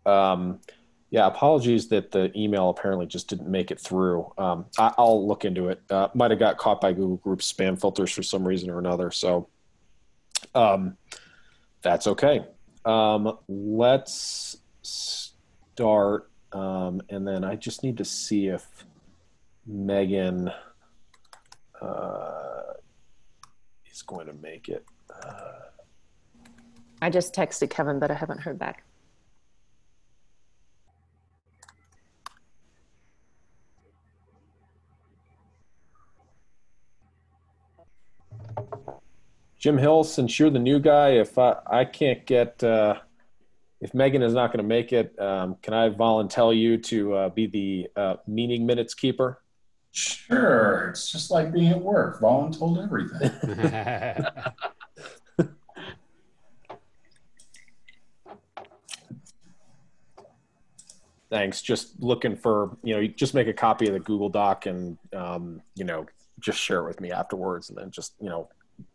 Yeah, apologies that the email apparently just didn't make it through. I'll look into it. Might have got caught by Google Groups spam filters for some reason or another. So um, that's okay. Let's start, and then I just need to see if Megan uh, is going to make it. I just texted Kevin, but I haven't heard back. Jim Hill, since you're the new guy, if I can't get, if Megan is not going to make it, can I volunteer you to be the meeting minutes keeper? Sure, it's just like being at work. Vaughn told everything. Thanks. Just looking for, you just make a copy of the Google Doc and, just share it with me afterwards. And then just,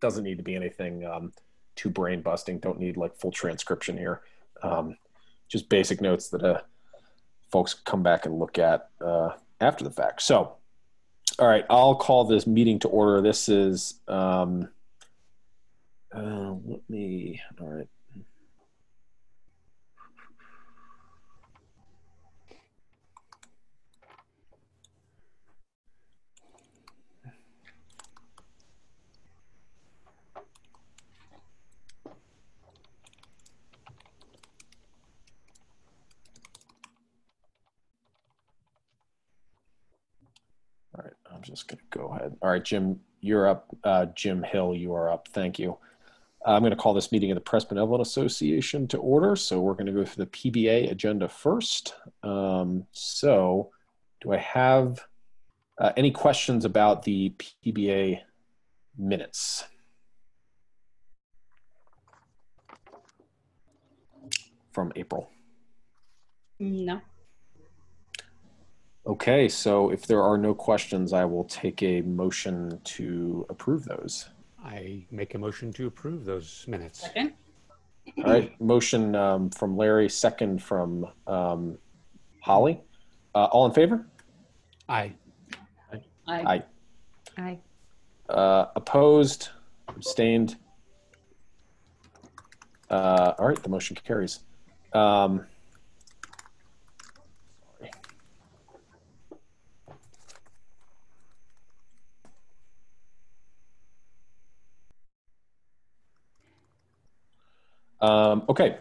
doesn't need to be anything too brain busting. Don't need like full transcription here. Just basic notes that folks come back and look at after the fact. So, all right, I'll call this meeting to order. This is, all right. All right, I'm just going to go ahead. All right, Jim, you're up. Jim Hill, you are up. Thank you. I'm going to call this meeting of the Press Benevolent Association to order. So we're going to go through the PBA agenda first. So do I have any questions about the PBA minutes? From April? No. Okay, so if there are no questions, I will take a motion to approve those. I make a motion to approve those minutes. Second. All right, motion from Larry, second from Holly. All in favor? Aye. Aye. Aye. Opposed? Abstained? All right, the motion carries. Sorry. Okay,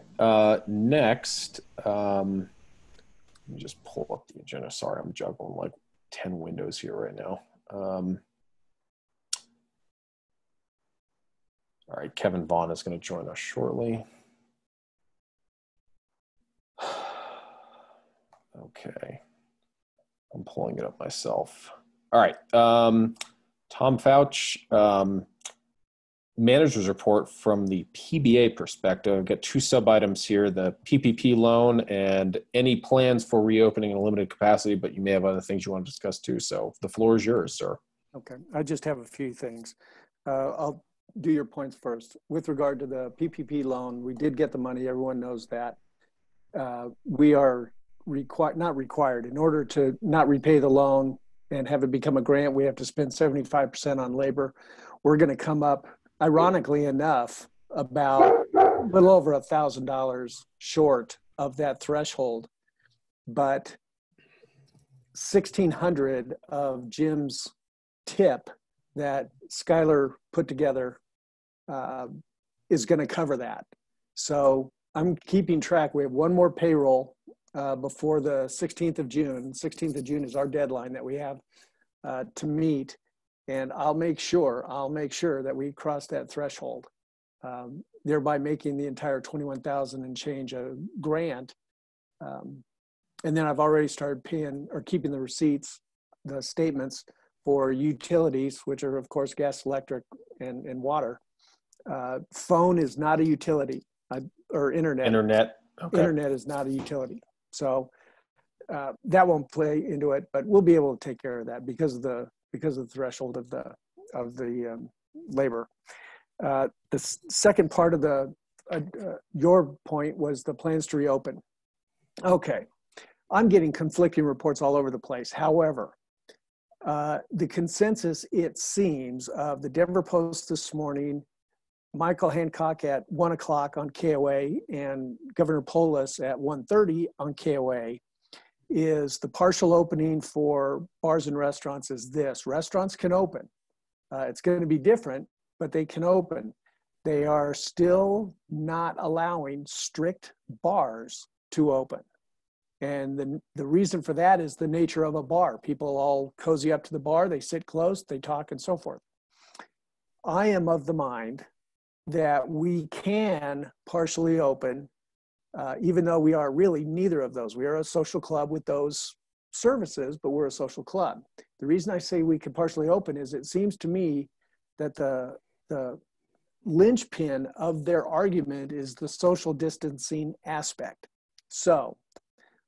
next, let me just pull up the agenda. Sorry, I'm juggling like 10 windows here right now. All right, Kevin Vaughn is going to join us shortly. Okay, I'm pulling it up myself. All right, Tom Fouch, manager's report from the PBA perspective. I've got two sub-items here, the PPP loan and any plans for reopening in a limited capacity, but you may have other things you want to discuss too. So the floor is yours, sir. Okay, I just have a few things. I'll do your points first. With regard to the PPP loan, we did get the money. Everyone knows that. We are not required. In order to not repay the loan and have it become a grant, we have to spend 75% on labor. We're going to come up, ironically enough, about a little over $1,000 short of that threshold. But 1,600 of Jim's tip that Skylar put together is going to cover that. So I'm keeping track. We have one more payroll before the 16th of June. 16th of June is our deadline that we have to meet. And I'll make sure that we cross that threshold, thereby making the entire 21,000 and change a grant. And then I've already started paying or keeping the receipts, the statements for utilities, which are of course gas, electric, and water. Phone is not a utility, or internet. Okay. Internet is not a utility. So that won't play into it, but we'll be able to take care of that because of the threshold of the labor. The second part of your point was the plans to reopen. Okay. I'm getting conflicting reports all over the place. However, the consensus, it seems, of the Denver Post this morning, Michael Hancock at 1 o'clock on KOA, and Governor Polis at 1:30 on KOA, is the partial opening for bars and restaurants is this. Restaurants can open. It's going to be different, but they can open. They are still not allowing strict bars to open. And the reason for that is the nature of a bar. People all cozy up to the bar, they sit close, they talk, and so forth. I am of the mind that we can partially open, even though we are really neither of those. We are a social club with those services, but we're a social club. The reason I say we can partially open is it seems to me that the linchpin of their argument is the social distancing aspect. So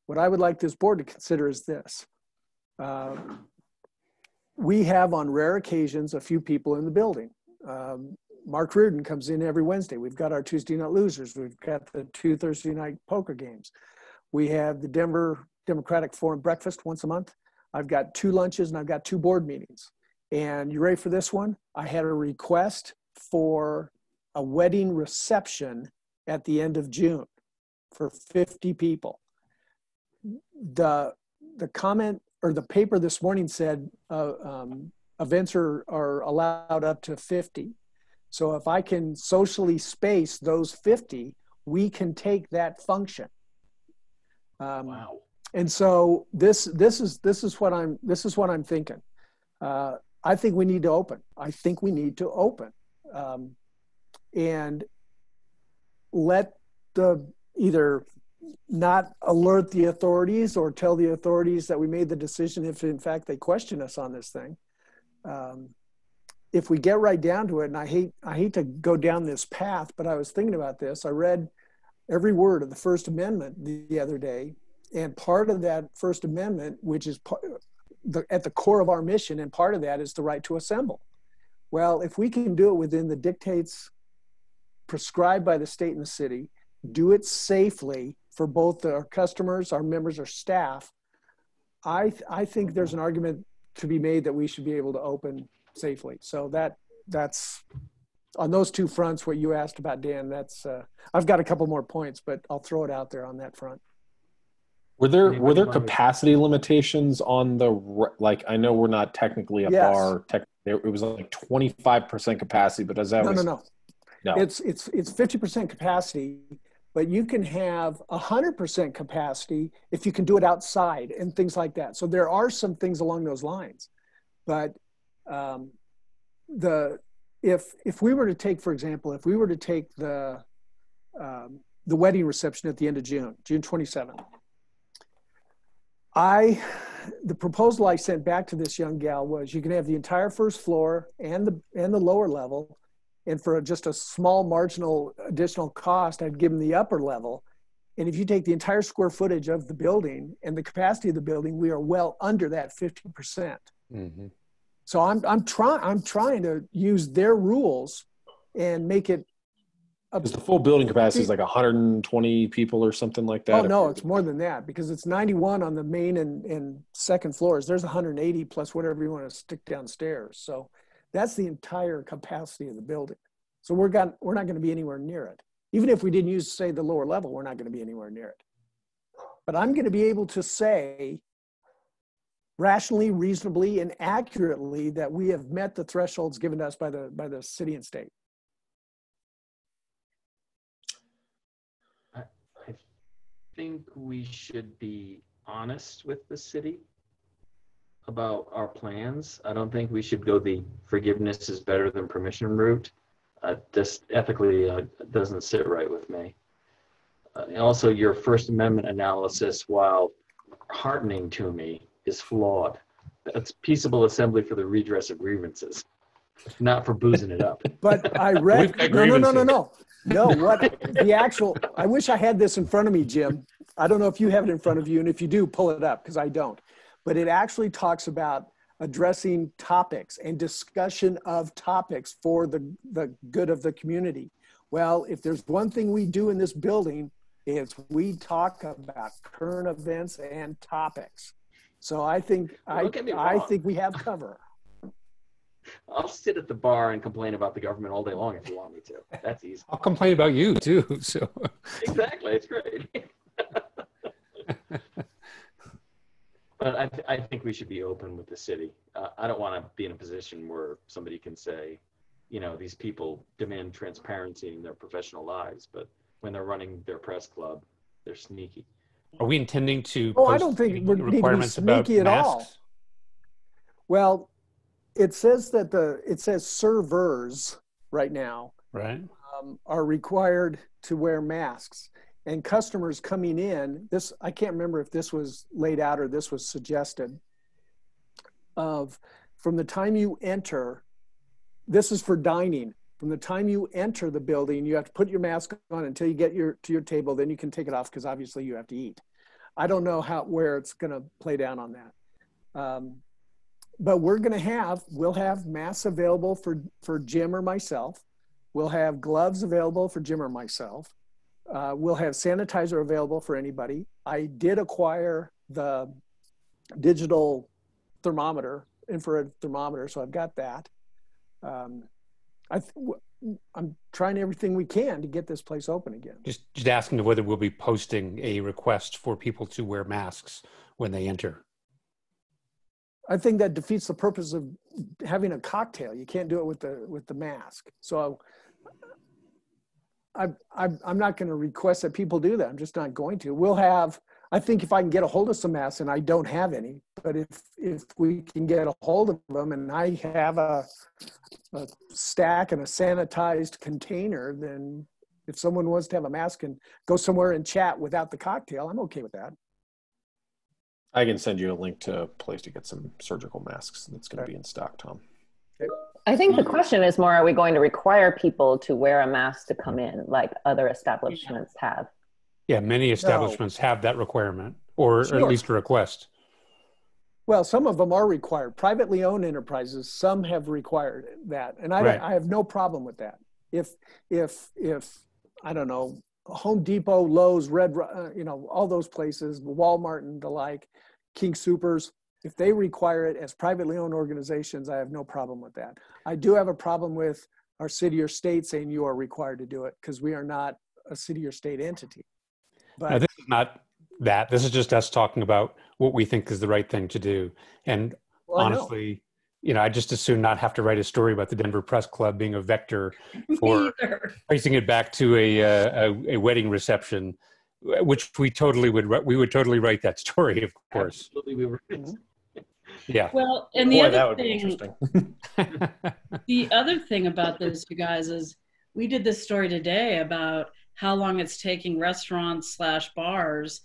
what I would like this board to consider is this. We have on rare occasions a few people in the building. Mark Reardon comes in every Wednesday. We've got our Tuesday Night Losers. We've got the 2 Thursday night poker games. We have the Denver Democratic Forum breakfast once a month. I've got 2 lunches and I've got 2 board meetings. And you ready for this one? I had a request for a wedding reception at the end of June for 50 people. The comment or the paper this morning said events are allowed up to 50. So if I can socially space those 50, we can take that function. Wow. And so this is what I'm thinking. I think we need to open. I think we need to open, and let the either not alert the authorities or tell the authorities that we made the decision if in fact they question us on this thing. If we get right down to it, and I hate to go down this path, but I was thinking about this. I read every word of the First Amendment the other day, and part of that First Amendment, which is at the core of our mission, and part of that is the right to assemble. Well, if we can do it within the dictates prescribed by the state and the city, do it safely for both our customers, our members, our staff, I think there's an argument to be made that we should be able to open safely. So that's on those 2 fronts, what you asked about, Dan, that's, I've got a couple more points, but I'll throw it out there on that front. Were there capacity limitations on like, I know we're not technically a bar, it was like 25% capacity, but does that No. It's 50% capacity, but you can have 100% capacity if you can do it outside and things like that. So there are some things along those lines, but if we were to take, for example, if we were to take the wedding reception at the end of June 27th, the proposal I sent back to this young gal was you can have the entire first floor and the lower level, and for just a small marginal additional cost, I'd give them the upper level. And if you take the entire square footage of the building and the capacity of the building, we are well under that 50%. Mm-hmm. So I'm trying to use their rules and make it. Because the full building capacity is like 120 people or something like that. Oh no, it's more than that because it's 91 on the main and second floors. There's 180 plus whatever you want to stick downstairs. So that's the entire capacity of the building. So we're not going to be anywhere near it. Even if we didn't use, say, the lower level, we're not going to be anywhere near it. But I'm going to be able to say rationally, reasonably, and accurately that we have met the thresholds given to us by the city and state. I think we should be honest with the city about our plans. I don't think we should go the forgiveness is better than permission route. Just ethically doesn't sit right with me. And also, your First Amendment analysis, while heartening to me, is flawed. That's peaceable assembly for the redress of grievances, not for boozing it up. But I read, no, what the actual, I wish I had this in front of me, Jim. I don't know if you have it in front of you, and if you do, pull it up, because I don't. But it actually talks about addressing topics and discussion of topics for the good of the community. Well, if there's one thing we do in this building, is we talk about current events and topics. So I think Don't get me I wrong. think we have cover. I'll sit at the bar and complain about the government all day long if you want me to. That's easy. I'll complain about you too. So Exactly. It's great. But I think we should be open with the city. I don't want to be in a position where somebody can say, you know, these people demand transparency in their professional lives, but when they're running their press club, they're sneaky. are we intending to Oh, I post don't think any we need to be requirements about sneaky at all. masks? Well, it says that it says servers right now Right. are required to wear masks, and customers coming in, this, I can't remember if this was laid out or this was suggested, of from the time you enter, this is for dining, from the time you enter the building, you have to put your mask on until you get to your table, then you can take it off because obviously you have to eat. I don't know where it's going to play down on that. But we'll have masks available for Jim or myself. We'll have gloves available for Jim or myself. We'll have sanitizer available for anybody. I did acquire the digital thermometer, infrared thermometer, so I've got that. I'm trying everything we can to get this place open again. Just asking whether we'll be posting a request for people to wear masks when they enter. I think that defeats the purpose of having a cocktail. You can't do it with the mask. So I'm not going to request that people do that. I'm just not going to. We'll have, I think if I can get a hold of some masks, and I don't have any, but if we can get a hold of them and I have a stack and a sanitized container, then if someone wants to have a mask and go somewhere and chat without the cocktail, I'm okay with that. I can send you a link to a place to get some surgical masks that's going to be in stock, Tom. I think the question is more, are we going to require people to wear a mask to come in like other establishments have? Yeah, many establishments have that requirement, or Sure. at least a request. Well, some of them are required. Privately owned enterprises, some have required that. And Right. I have no problem with that. If I don't know, Home Depot, Lowe's, all those places, Walmart and the like, King Soopers, if they require it as privately owned organizations, I have no problem with that. I do have a problem with our city or state saying you are required to do it because we are not a city or state entity. But Now, this is not that. This is just us talking about what we think is the right thing to do. And well, I know. honestly, I just as soon not have to write a story about the Denver Press Club being a vector for tracing it back to a wedding reception, which we would totally write that story, of course. Absolutely, we were. Yeah. Well, and the Boy, that other would be thing, interesting. the other thing about this, you guys, is we did this story today about how long it's taking restaurants/bars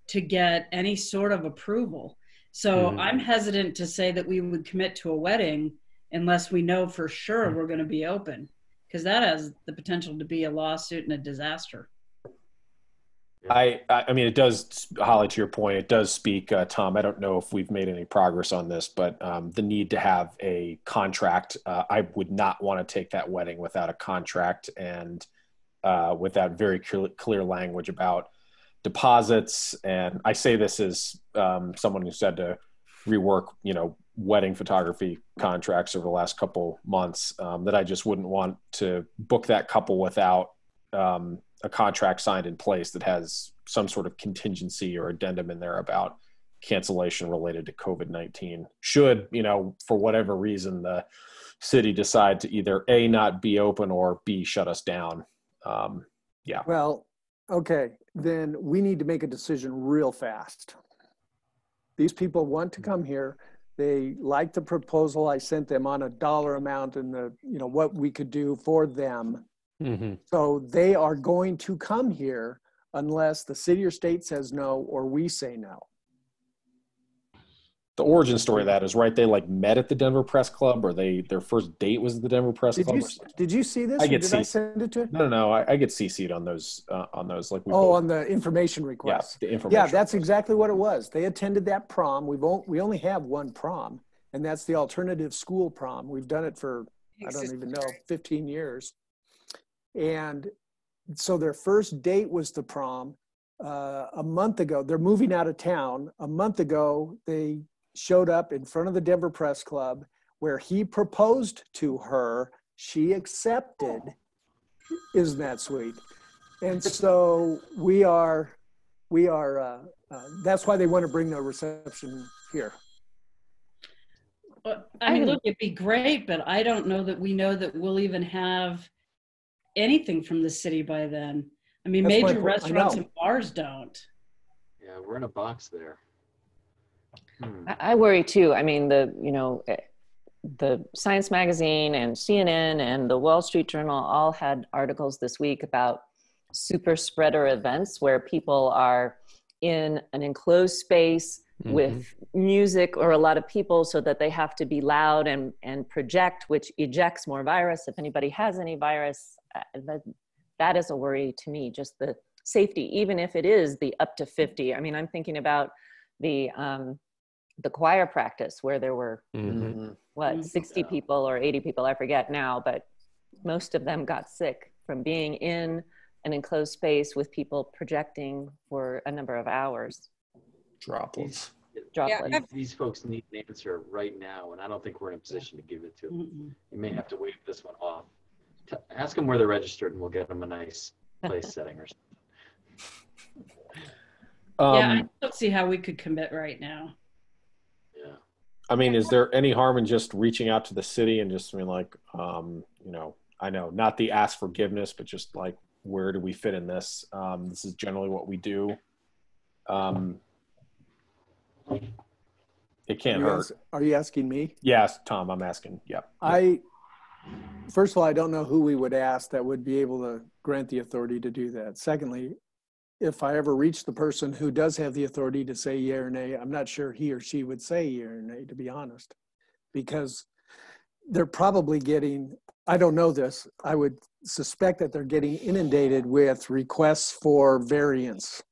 to get any sort of approval. So I'm hesitant to say that we would commit to a wedding unless we know for sure we're going to be open, because that has the potential to be a lawsuit and a disaster. I mean, it does, Holly, to your point, it does speak, Tom, I don't know if we've made any progress on this, but the need to have a contract. I would not want to take that wedding without a contract and without very clear language about deposits. And I say this as someone who's had to rework, wedding photography contracts over the last couple months, that I just wouldn't want to book that couple without a contract signed in place that has some sort of contingency or addendum in there about cancellation related to COVID-19. Should, for whatever reason, the city decide to either A, not be open, or B, shut us down. Yeah. Well, okay, then we need to make a decision real fast. These people want to come here. They like the proposal I sent them on a dollar amount and what we could do for them. Mm-hmm. So they are going to come here unless the city or state says no or we say no. The origin story of that is, right, they met at the Denver Press Club, or their first date was at the Denver Press Club. Did you see this? I get did I send it to you? No. I get CC'd on those. On the information request. Yeah, the information. Yeah, that's exactly what it was. They attended that prom. We only have one prom, and that's the alternative school prom. We've done it for, I don't even know, 15 years. And so their first date was the prom. a month ago. They're moving out of town. A month ago, they showed up in front of the Denver Press Club where he proposed to her. She accepted. Isn't that sweet? And so we are, that's why they want to bring the reception here. But, I mean, look, it'd be great, but I don't know that we know that we'll even have anything from the city by then. I mean, That's major restaurants and bars don't. Yeah, we're in a box there. I worry too. I mean, the Science Magazine and CNN and the Wall Street Journal all had articles this week about super spreader events where people are in an enclosed space with music or a lot of people so that they have to be loud and project, which ejects more virus. If anybody has any virus, that is a worry to me, just the safety, even if it is the up to 50. I mean, I'm thinking about the choir practice where there were, 60 people or 80 people, I forget now, but most of them got sick from being in an enclosed space with people projecting for a number of hours. Droplets. These folks need an answer right now, and I don't think we're in a position to give it to them. You may have to wave this one off. Ask them where they're registered, and we'll get them a nice place setting or something. Yeah, I don't see how we could commit right now. Yeah. I mean, is there any harm in just reaching out to the city and just being like, I know not the ask forgiveness, but just like, where do we fit in this? This is generally what we do. It can't hurt. Are you asking me? Yes, Tom, I'm asking. Yeah. First of all, I don't know who we would ask that would be able to grant the authority to do that. Secondly, if I ever reach the person who does have the authority to say yea or nay, I'm not sure he or she would say yea or nay, to be honest, because they're probably getting, I don't know this, I would suspect that they're getting inundated with requests for variance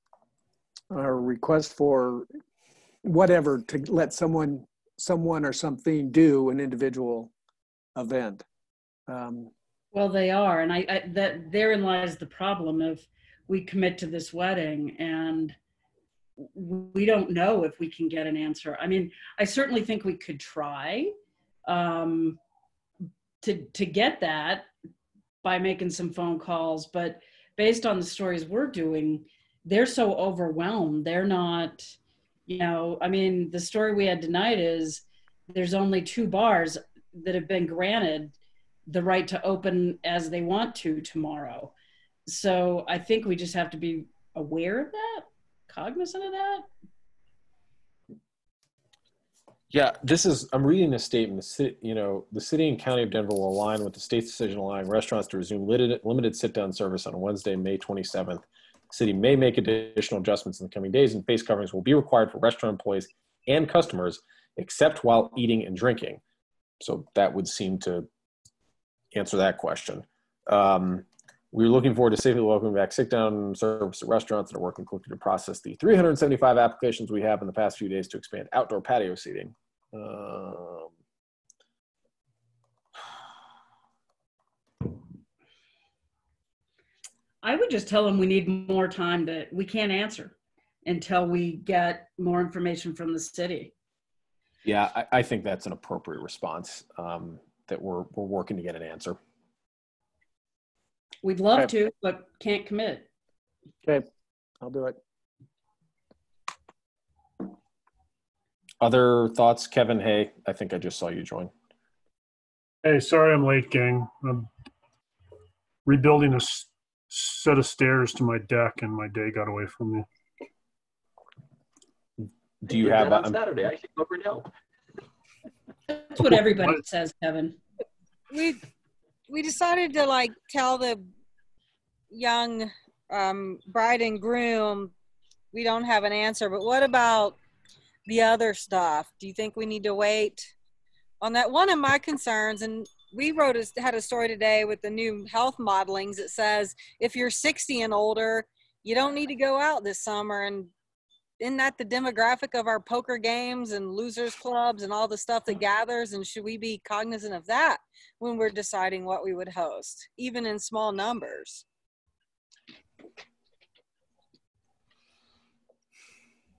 or requests for whatever to let someone or something do an individual event. Well, they are, and that therein lies the problem of we commit to this wedding and we don't know if we can get an answer. I mean, I certainly think we could try to get that by making some phone calls, but based on the stories we're doing, they're so overwhelmed. They're not, I mean, the story we had tonight is there's only 2 bars that have been granted the right to open as they want to tomorrow. So I think we just have to be aware of that, cognizant of that. Yeah, I'm reading a statement. The city and county of Denver will align with the state's decision allowing restaurants to resume limited sit-down service on Wednesday, May 27th. The city may make additional adjustments in the coming days, and face coverings will be required for restaurant employees and customers, except while eating and drinking. So that would seem to answer that question. We're looking forward to safely welcoming back sit-down service at restaurants that are working quickly to process the 375 applications we have in the past few days to expand outdoor patio seating. I would just tell them we need more time we can't answer until we get more information from the city. Yeah, I think that's an appropriate response, that we're working to get an answer. We'd love to, but can't commit. Okay, I'll do it. Other thoughts, Kevin? Hey, I think I just saw you join. Hey, sorry I'm late, gang. I'm rebuilding a set of stairs to my deck, and my day got away from me. Do you have on Saturday? I should go over and help. That's what everybody says, Kevin. We decided to tell the young bride and groom we don't have an answer, but what about the other stuff? Do you think we need to wait on that? One of my concerns, and we had a story today with the new health modelings that says if you're 60 and older, you don't need to go out this summer. And isn't that the demographic of our poker games and losers clubs and all the stuff that gathers? And should we be cognizant of that when we're deciding what we would host, even in small numbers?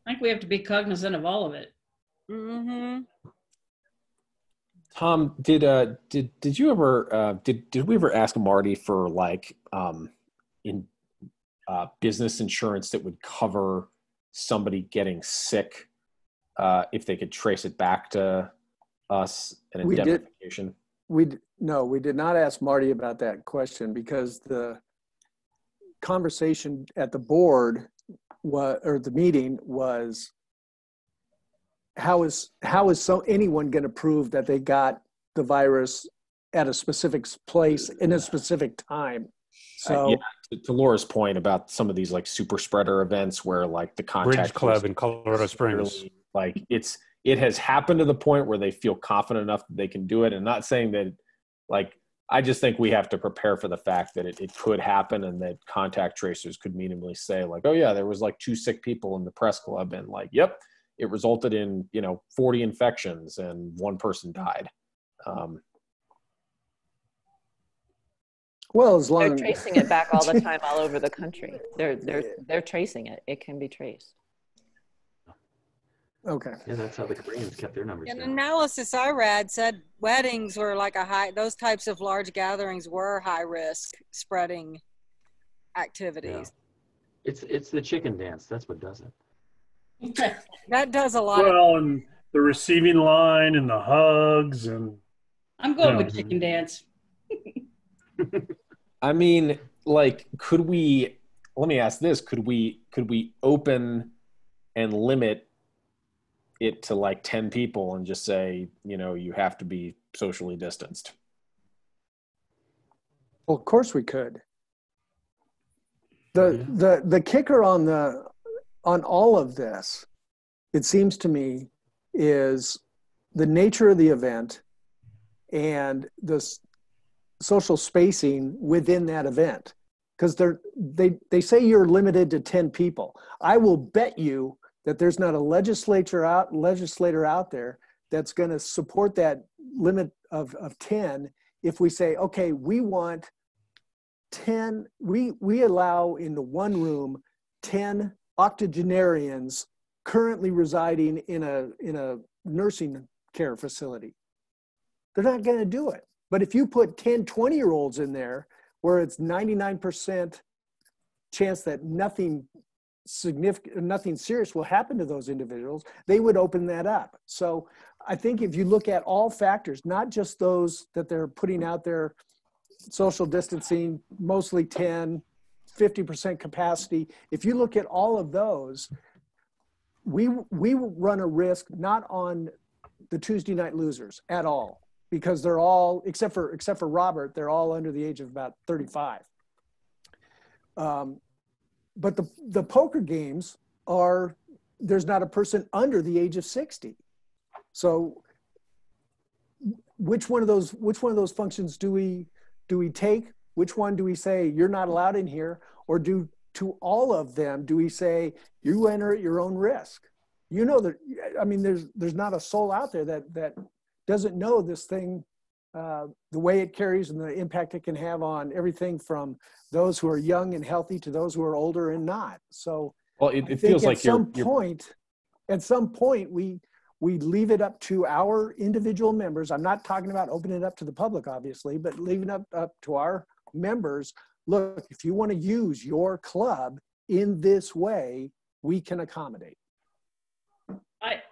I think we have to be cognizant of all of it. Mm-hmm. Tom, did you ever did we ever ask Marty for like in business insurance that would cover somebody getting sick if they could trace it back to us, an indemnification? No, we did not ask Marty about that question because the conversation at the board or the meeting was, how is anyone going to prove that they got the virus at a specific place in a specific time? So to Laura's point about some of these like super spreader events where like the contact Bridge Club in Colorado Springs, like it has happened to the point where they feel confident enough that they can do it. And not saying that, like, I just think we have to prepare for the fact that it could happen and that contact tracers could minimally say like, oh yeah, there was like 2 sick people in the press club and like, yep, it resulted in, 40 infections and 1 person died. Well, as long they're tracing it back all the time, all over the country. They're tracing it. It can be traced. Okay. Yeah, that's how the Koreans kept their numbers An down. analysis I read said weddings were like those types of large gatherings were high risk spreading activities. Yeah. It's the chicken dance. That's what does it. That does a lot. Well, and the receiving line and the hugs and. I'm going with chicken dance. I mean, like, let me ask this, could we open and limit it to like 10 people and just say, you have to be socially distanced? Well, of course we could. The kicker on all of this, it seems to me, is the nature of the event and the social spacing within that event. Because they say you're limited to 10 people. I will bet you that there's not a legislator out there that's going to support that limit of 10 if we say, okay, we want 10, we allow in the one room 10 octogenarians currently residing in a nursing care facility. They're not going to do it. But if you put 10, 20-year-olds in there where it's 99% chance that nothing significant, nothing serious will happen to those individuals, they would open that up. So I think if you look at all factors, not just those that they're putting out there, social distancing, mostly 10, 50% capacity, if you look at all of those, we run a risk not on the Tuesday night losers at all, because they're all, except for Robert, they're all under the age of about 35. But the poker games there's not a person under the age of 60. So which one of those functions do we take? Which one do we say you're not allowed in here? Or to all of them, do we say you enter at your own risk? There's not a soul out there that doesn't know this thing, the way it carries and the impact it can have on everything from those who are young and healthy to those who are older and not. So, well, it feels like at some point we leave it up to our individual members. I'm not talking about opening it up to the public, obviously, but leaving it up to our members. Look, if you want to use your club in this way, we can accommodate.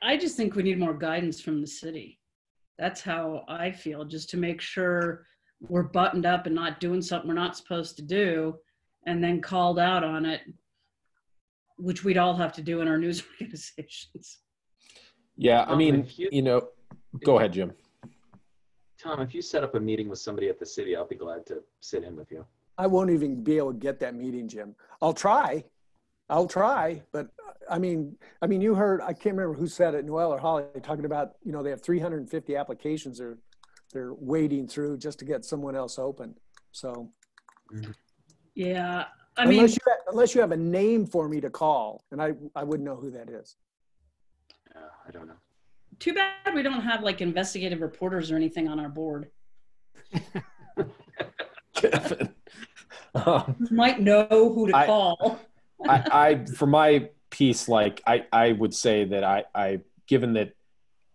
I just think we need more guidance from the city. That's how I feel, just to make sure we're buttoned up and not doing something we're not supposed to do and then called out on it, which we'd all have to do in our news organizations. Yeah, I mean, go ahead, Jim. Tom, if you set up a meeting with somebody at the city, I'll be glad to sit in with you. I won't even be able to get that meeting, Jim. I'll try, but I mean, you heard, I can't remember who said it, Noel or Holly, talking about, they have 350 applications they're wading through just to get someone else open. So, yeah, unless you have a name for me to call, and I wouldn't know who that is. I don't know. Too bad we don't have like investigative reporters or anything on our board. Kevin. Might know who to call. For my piece, like I would say that I given that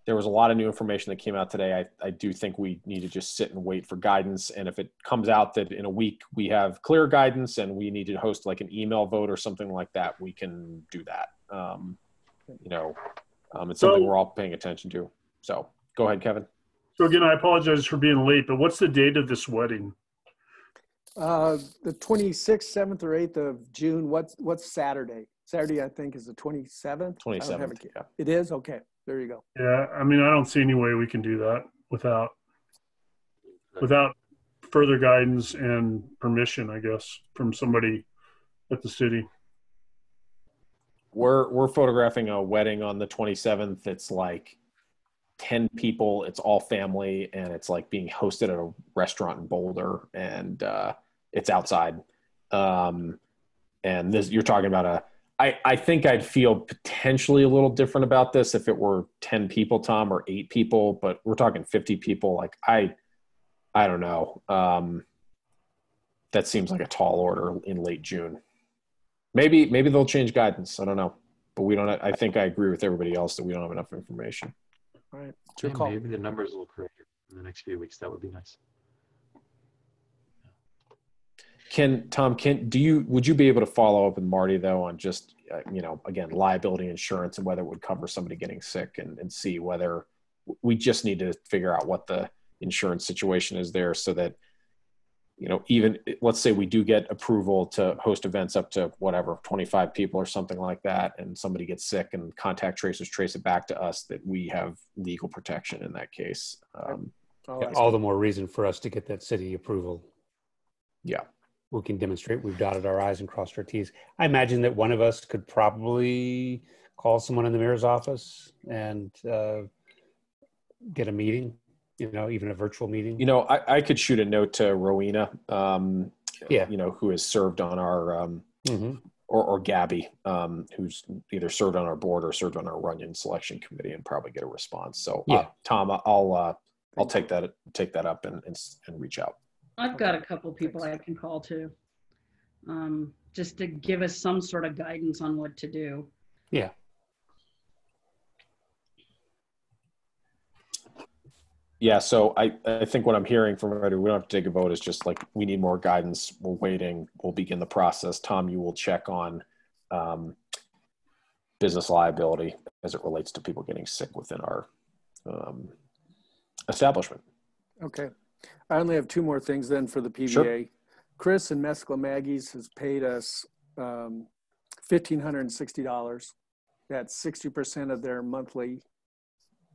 there was a lot of new information that came out today, I do think we need to just sit and wait for guidance. And if it comes out that in a week we have clear guidance and we need to host like an email vote or something like that, we can do that. It's something we're all paying attention to. So go ahead, Kevin. So again, I apologize for being late, but what's the date of this wedding? The 26th, 7th, or 8th of June. What's Saturday? Saturday, I think, is the 27th. 27th. Yeah. It is? Okay. There you go. Yeah, I mean, I don't see any way we can do that without further guidance and permission, I guess, from somebody at the city. We're photographing a wedding on the 27th. It's like 10 people. It's all family, and it's like being hosted at a restaurant in Boulder, and it's outside. And this, you're talking about I think I'd feel potentially a little different about this if it were 10 people, Tom, or 8 people, but we're talking 50 people. Like I don't know. That seems like a tall order in late June. Maybe they'll change guidance. I don't know, but we don't. I think I agree with everybody else that we don't have enough information. All right, it's your call. Maybe the numbers will correct in the next few weeks. That would be nice. Would you be able to follow up with Marty though on just again, liability insurance and whether it would cover somebody getting sick and see whether we just need to figure out what the insurance situation is there so that even let's say we do get approval to host events up to whatever 25 people or something like that, and somebody gets sick and contact tracers trace it back to us, that we have legal protection in that case. All the more reason for us to get that city approval. Yeah. We can demonstrate we've dotted our I's and crossed our T's. I imagine that one of us could probably call someone in the mayor's office and get a meeting, even a virtual meeting. I could shoot a note to Rowena, who has served on our, or Gabby, who's either served on our board or served on our Runyon selection committee, and probably get a response. So Tom, I'll take that up and reach out. I've got a couple people I can call too, just to give us some sort of guidance on what to do. Yeah. Yeah, so I think what I'm hearing from everybody, we don't have to take a vote, is just like we need more guidance. We're waiting. We'll begin the process. Tom, you will check on business liability as it relates to people getting sick within our establishment. Okay. I only have 2 more things then for the PBA. Sure. Chris and Mescla Maggie's has paid us $1,560. That's 60% of their monthly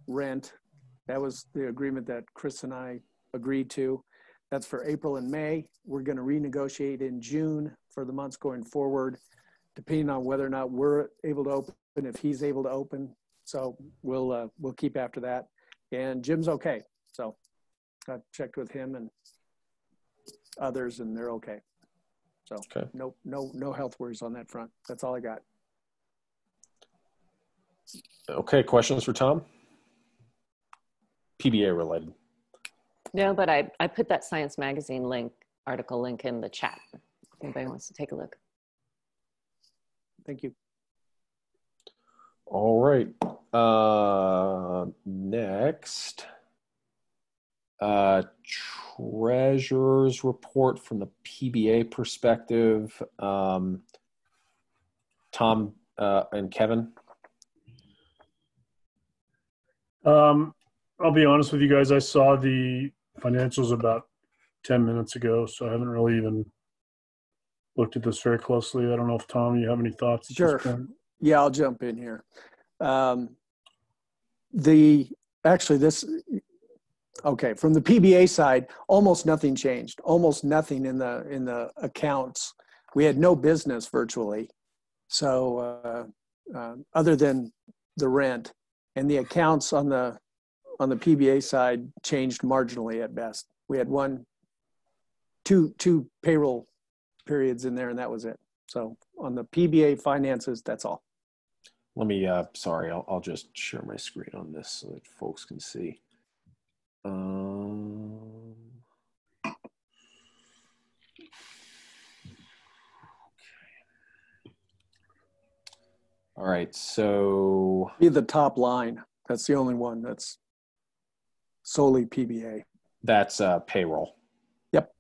rent. That was the agreement that Chris and I agreed to. That's for April and May. We're going to renegotiate in June for the months going forward, depending on whether or not we're able to open, if he's able to open. So we'll keep after that. And Jim's okay. So I checked with him and others, and they're okay. So okay. No health worries on that front. That's all I got. Okay, questions for Tom? PBA related. No, but I put that Science Magazine article link in the chat. If anybody wants to take a look. Thank you. All right. Next. Treasurer's report from the PBA perspective. Tom and Kevin. I'll be honest with you guys. I saw the financials about 10 minutes ago, so I haven't really even looked at this very closely. I don't know if, Tom, you have any thoughts? Sure. Yeah, I'll jump in here. From the PBA side, almost nothing changed. Almost nothing in the accounts. We had no business virtually, so other than the rent, and the accounts on the PBA side changed marginally at best. We had two payroll periods in there, and that was it. So on the PBA finances, that's all. Let me, sorry, I'll just share my screen on this so that folks can see. All right, so Be the top line. That's the only one that's solely PBA. that's payroll, Yep,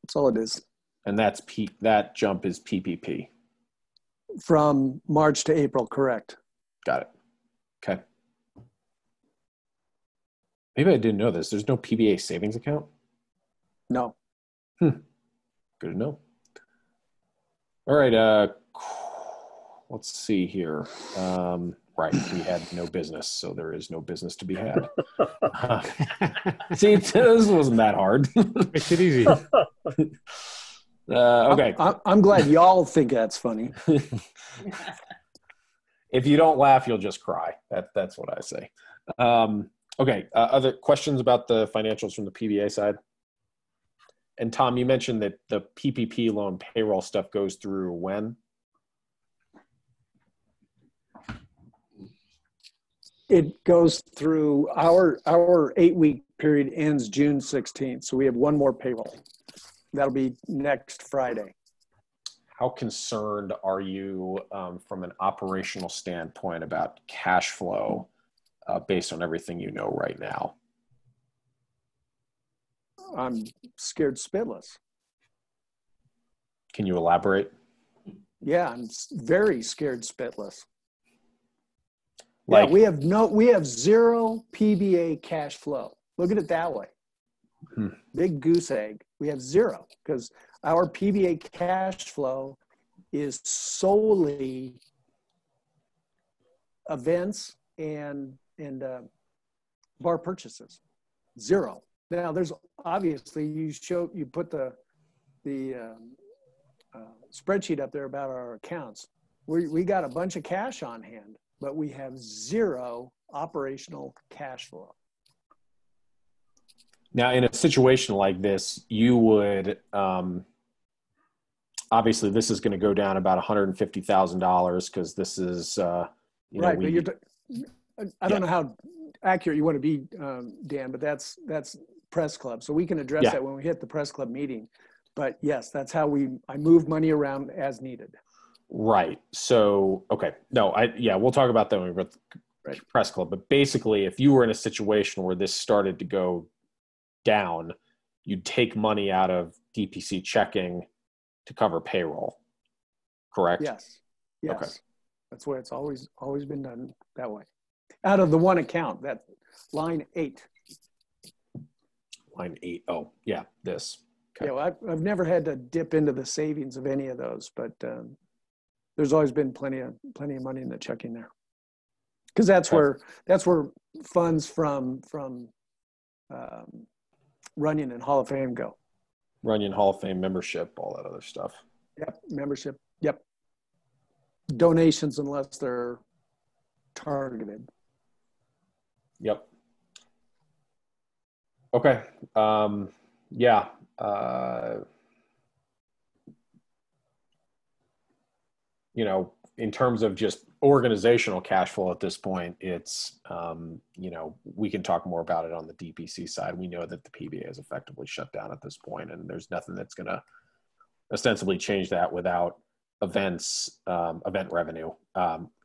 that's all it is. and that jump is PPP. From March to April, correct. Got it. Okay. Maybe I didn't know this. There's no PBA savings account. No. Good to know. All right. Let's see here. Right, we had no business, so there is no business to be had. See, this wasn't that hard. Makes it easy. Okay. I'm glad y'all think that's funny. If you don't laugh, you'll just cry. That's what I say. Okay. Other questions about the financials from the PBA side? And Tom, you mentioned that the PPP loan payroll stuff goes through when? It goes through our 8-week period ends June 16th. So we have one more payroll. That'll be next Friday. How concerned are you from an operational standpoint about cash flow based on everything you know right now? I'm scared spitless. Can you elaborate? Yeah, I'm very scared spitless. Like, yeah, we have zero PBA cash flow. Look at it that way. Big goose egg. We have zero because our PBA cash flow is solely events and bar purchases. Zero. Now there's obviously you put the spreadsheet up there about our accounts. We got a bunch of cash on hand, but we have zero operational cash flow. now, in a situation like this, you would obviously this is going to go down about $150,000 because this is right. But I don't know how accurate you want to be, Dan, but that's press club, so we can address that when we hit the press club meeting. But yes, that's how I move money around as needed. Right. So, okay. No, we'll talk about that when we get the press club. But basically, if you were in a situation where this started to go down, you'd take money out of DPC checking to cover payroll. Correct? Yes. Okay. That's why it's always been done that way. Out of the one account, that line 8. Line 8. Oh, yeah, this. Okay. Yeah, well, I've never had to dip into the savings of any of those, but there's always been plenty of money in the checking there, because that's where funds from Runyon and Hall of Fame go. Runyon Hall of Fame membership, all that other stuff. Yep, membership. Yep. Donations, unless they're targeted. Yep. Okay. Yeah. In terms of just organizational cash flow at this point, it's, we can talk more about it on the DPC side. We know that the PBA is effectively shut down at this point, and there's nothing that's going to ostensibly change that without events, event revenue,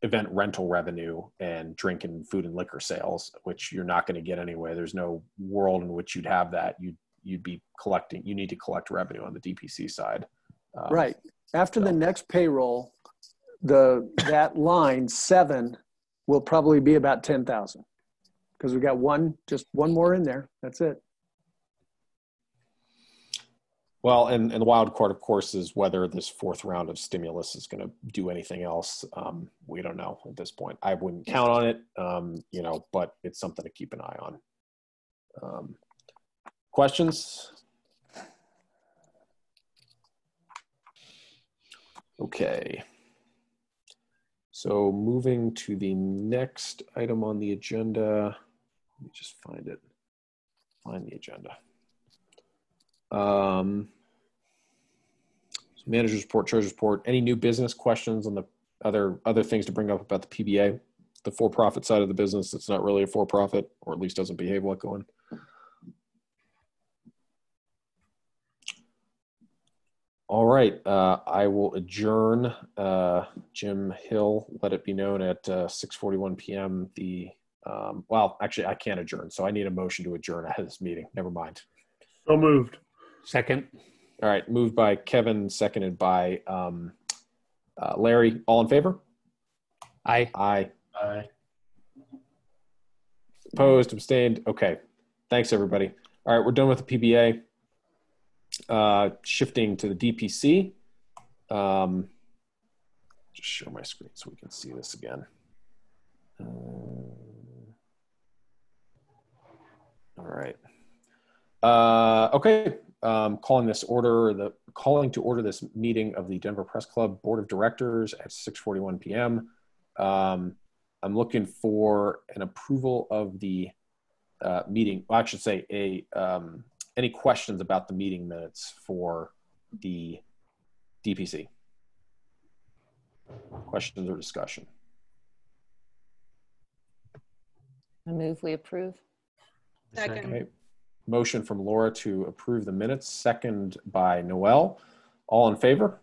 event rental revenue, and drink and food and liquor sales, which you're not going to get anyway. There's no world in which you'd have that. You'd be collecting. You need to collect revenue on the DPC side. Right. After the next payroll, that line 7 will probably be about 10,000 because we got just one more in there. That's it. Well, and the wild card, of course, is whether this fourth round of stimulus is going to do anything else. We don't know at this point. I wouldn't count on it, but it's something to keep an eye on. Questions? Okay. So moving to the next item on the agenda. Let me just find it. Find the agenda. So manager's report, treasurer's report. Any new business questions on the other things to bring up about the PBA, the for-profit side of the business that's not really a for-profit, or at least doesn't behave like one? All right. I will adjourn. Jim Hill, let it be known at 6:41 p.m. Well, actually, I can't adjourn, so I need a motion to adjourn ahead of this meeting. Never mind. So moved. Second. All right. Moved by Kevin, seconded by Larry. All in favor? Aye. Aye. Aye. Opposed, abstained. Okay. Thanks, everybody. All right, we're done with the PBA. Shifting to the DPC. Just share my screen so we can see this again. All right. Okay. Calling to order this meeting of the Denver Press Club Board of Directors at 6:41 p.m. I'm looking for an approval of the meeting. Well, I should say any questions about the meeting minutes for the DPC? Questions or discussion? I move we approve. Second. Okay. Motion from Laura to approve the minutes, second by Noel. All in favor?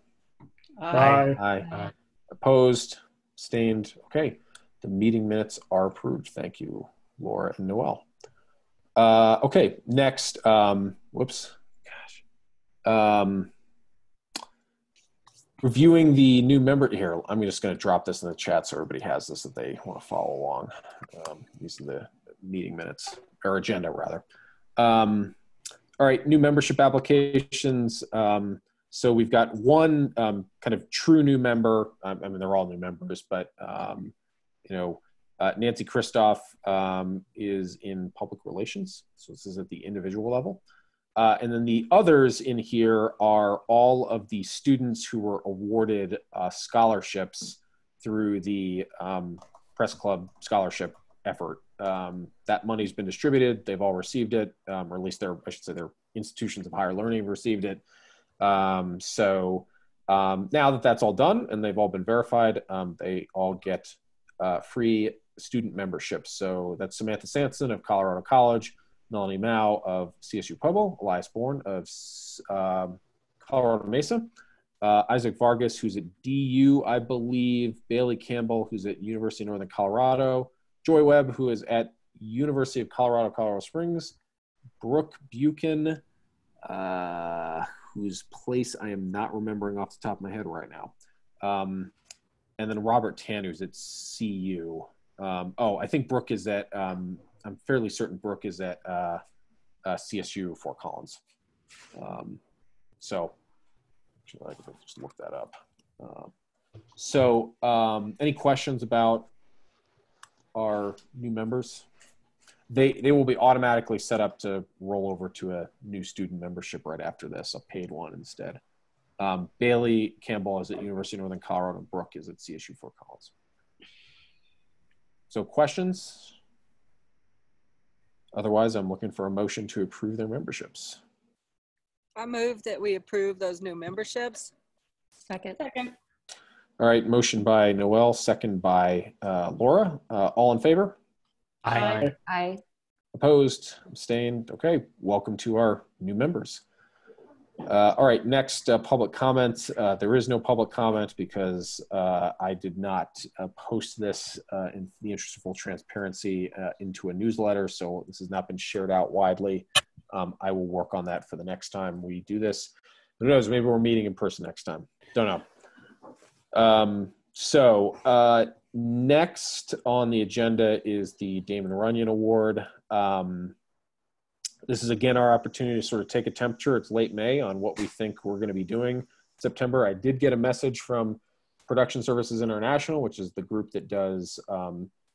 Aye. Aye. Opposed? Abstained? Okay. The meeting minutes are approved. Thank you, Laura and Noel. Okay, next, whoops, gosh. Reviewing the new member here. I'm just going to drop this in the chat so everybody has this if they want to follow along. These are the meeting minutes, or agenda rather. All right, new membership applications. So we've got one kind of true new member. I mean, they're all new members, but you know, Nancy Kristoff is in public relations. So this is at the individual level. And then the others in here are all of the students who were awarded scholarships through the Press Club scholarship effort. That money's been distributed. They've all received it, or at least I should say their institutions of higher learning have received it. So now that that's all done and they've all been verified, they all get free student memberships. So that's Samantha Sanson of Colorado College, Melanie Mao of CSU Pueblo, Elias Bourne of Colorado Mesa, Isaac Vargas, who's at DU, I believe, Bailey Campbell, who's at University of Northern Colorado, Joy Webb, who is at University of Colorado, Colorado Springs, Brooke Buchan, whose place I am not remembering off the top of my head right now. And then Robert Tan, who's at CU. I think Brooke is at, I'm fairly certain Brooke is at CSU Fort Collins. So I could just look that up. Any questions about our new members? They will be automatically set up to roll over to a new student membership right after this, a paid one instead. Bailey Campbell is at University of Northern Colorado, and Brooke is at CSU Fort Collins. So questions? Otherwise, I'm looking for a motion to approve their memberships. I move that we approve those new memberships. Second. All right, motion by Noel, second by Laura. All in favor? Aye. Aye. Opposed? Abstained? Okay, welcome to our new members. All right, next public comment. There is no public comment because I did not post this in the interest of full transparency into a newsletter, so this has not been shared out widely. I will work on that for the next time we do this. Who knows, maybe we're meeting in person next time. Don't know. Next on the agenda is the Damon Runyon Award. This is again our opportunity to sort of take a temperature. It's late May on what we think we're going to be doing in September. I did get a message from Production Services International, which is the group that does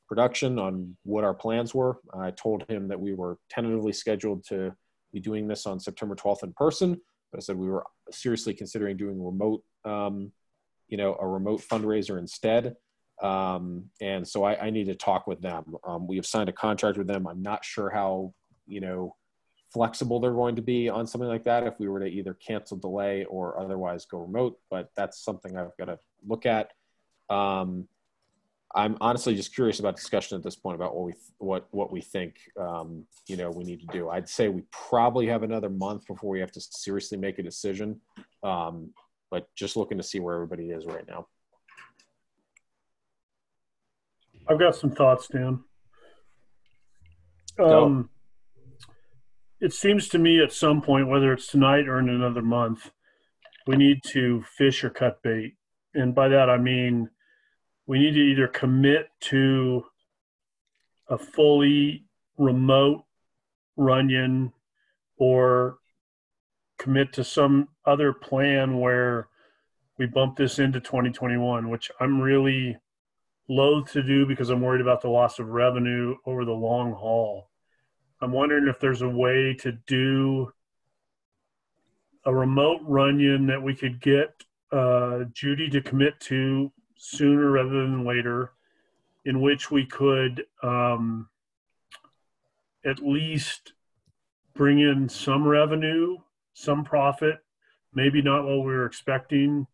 production, on what our plans were. I told him that we were tentatively scheduled to be doing this on September 12th in person, but I said we were seriously considering doing remote, a remote fundraiser instead. And so I need to talk with them. We have signed a contract with them. I'm not sure how, flexible they're going to be on something like that if we were to either cancel, delay, or otherwise go remote, but that's something I've got to look at. I'm honestly just curious about discussion at this point about what we think, we need to do. I'd say we probably have another month before we have to seriously make a decision. but just looking to see where everybody is right now. I've got some thoughts, Dan. Go. It seems to me at some point, whether it's tonight or in another month, we need to fish or cut bait. And by that, I mean, we need to either commit to a fully remote Runyon or commit to some other plan where we bump this into 2021, which I'm really loath to do because I'm worried about the loss of revenue over the long haul. I'm wondering if there's a way to do a remote Runyon that we could get Judy to commit to sooner rather than later, in which we could at least bring in some revenue, some profit, maybe not what we were expecting,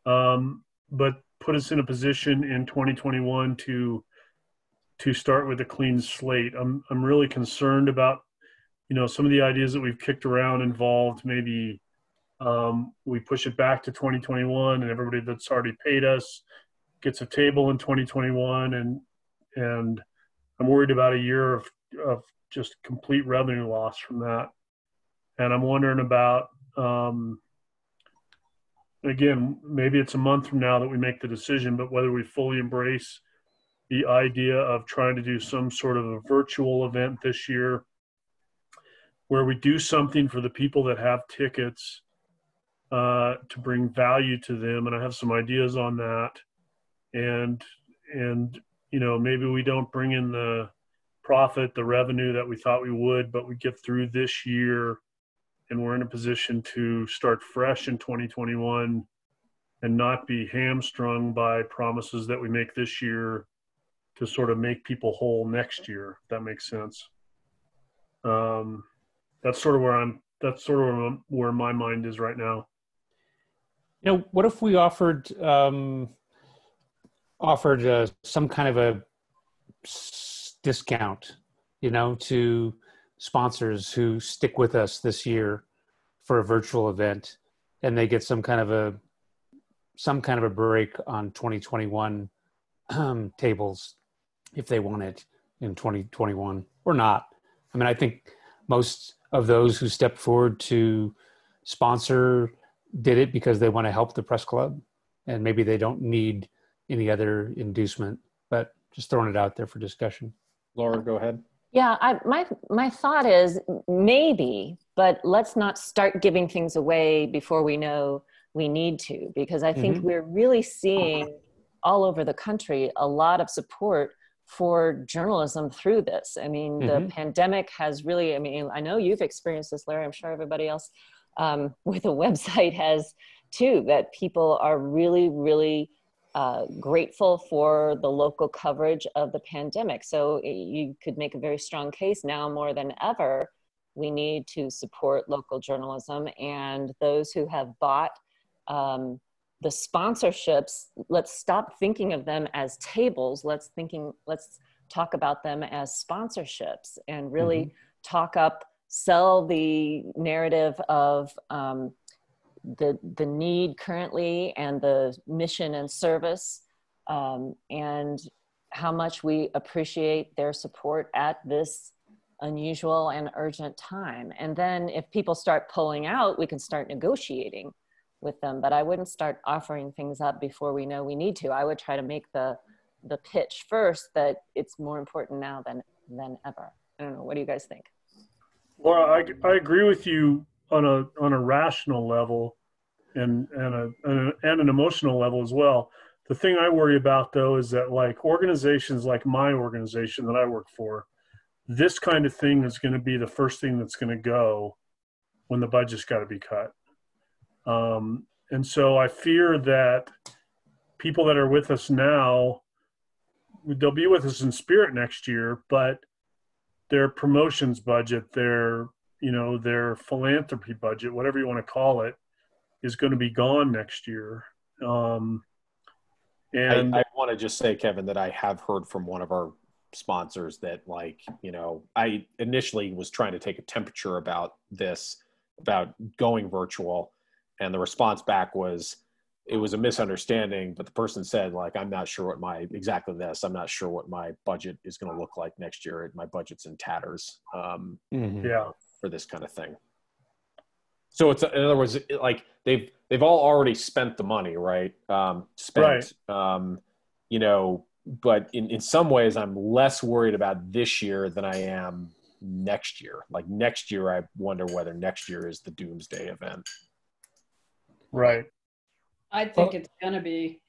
but put us in a position in 2021 to start with a clean slate. I'm really concerned about, some of the ideas that we've kicked around involved maybe we push it back to 2021 and everybody that's already paid us gets a table in 2021, and I'm worried about a year of just complete revenue loss from that. And I'm wondering about, again, maybe it's a month from now that we make the decision, but whether we fully embrace the idea of trying to do some sort of a virtual event this year where we do something for the people that have tickets to bring value to them. And I have some ideas on that. And maybe we don't bring in the profit, the revenue that we thought we would, but we get through this year and we're in a position to start fresh in 2021 and not be hamstrung by promises that we make this year to sort of make people whole next year, if that makes sense. That's sort of where my mind is right now. What if we offered some kind of a discount, to sponsors who stick with us this year for a virtual event, and they get some kind of a break on 2021 tables if they want it in 2021 or not. I mean, I think most of those who stepped forward to sponsor did it because they want to help the press club, and maybe they don't need any other inducement, but just throwing it out there for discussion. Laura, go ahead. Yeah, my thought is maybe, but let's not start giving things away before we know we need to, because I think we're really seeing all over the country a lot of support for journalism through this. I mean, the pandemic has really, I know you've experienced this, Larry, I'm sure everybody else with a website has too, that people are really, really grateful for the local coverage of the pandemic. So you could make a very strong case now more than ever, we need to support local journalism, and those who have bought the sponsorships, let's stop thinking of them as tables. Let's talk about them as sponsorships and really sell the narrative of the need currently and the mission and service, and how much we appreciate their support at this unusual and urgent time. And then if people start pulling out, we can start negotiating with them. But I wouldn't start offering things up before we know we need to. I would try to make the pitch first that it's more important now than ever. I don't know. What do you guys think? Well, I agree with you on a rational level and an emotional level as well. The thing I worry about though is that like organizations like my organization that I work for, this kind of thing is going to be the first thing that's going to go when the budget's got to be cut. And so I fear that people that are with us now, they'll be with us in spirit next year, but their promotions budget, their philanthropy budget, whatever you want to call it, is going to be gone next year. And I want to just say, Kevin, that I have heard from one of our sponsors that I initially was trying to take a temperature about going virtual. And the response back was, it was a misunderstanding, but the person said, like, I'm not sure what I'm not sure what my budget is going to look like next year. My budget's in tatters for this kind of thing. So it's, in other words, like they've all already spent the money, right? You know, but in some ways I'm less worried about this year than I am next year. Like next year, I wonder whether next year is the doomsday event. Right. I think it's going to be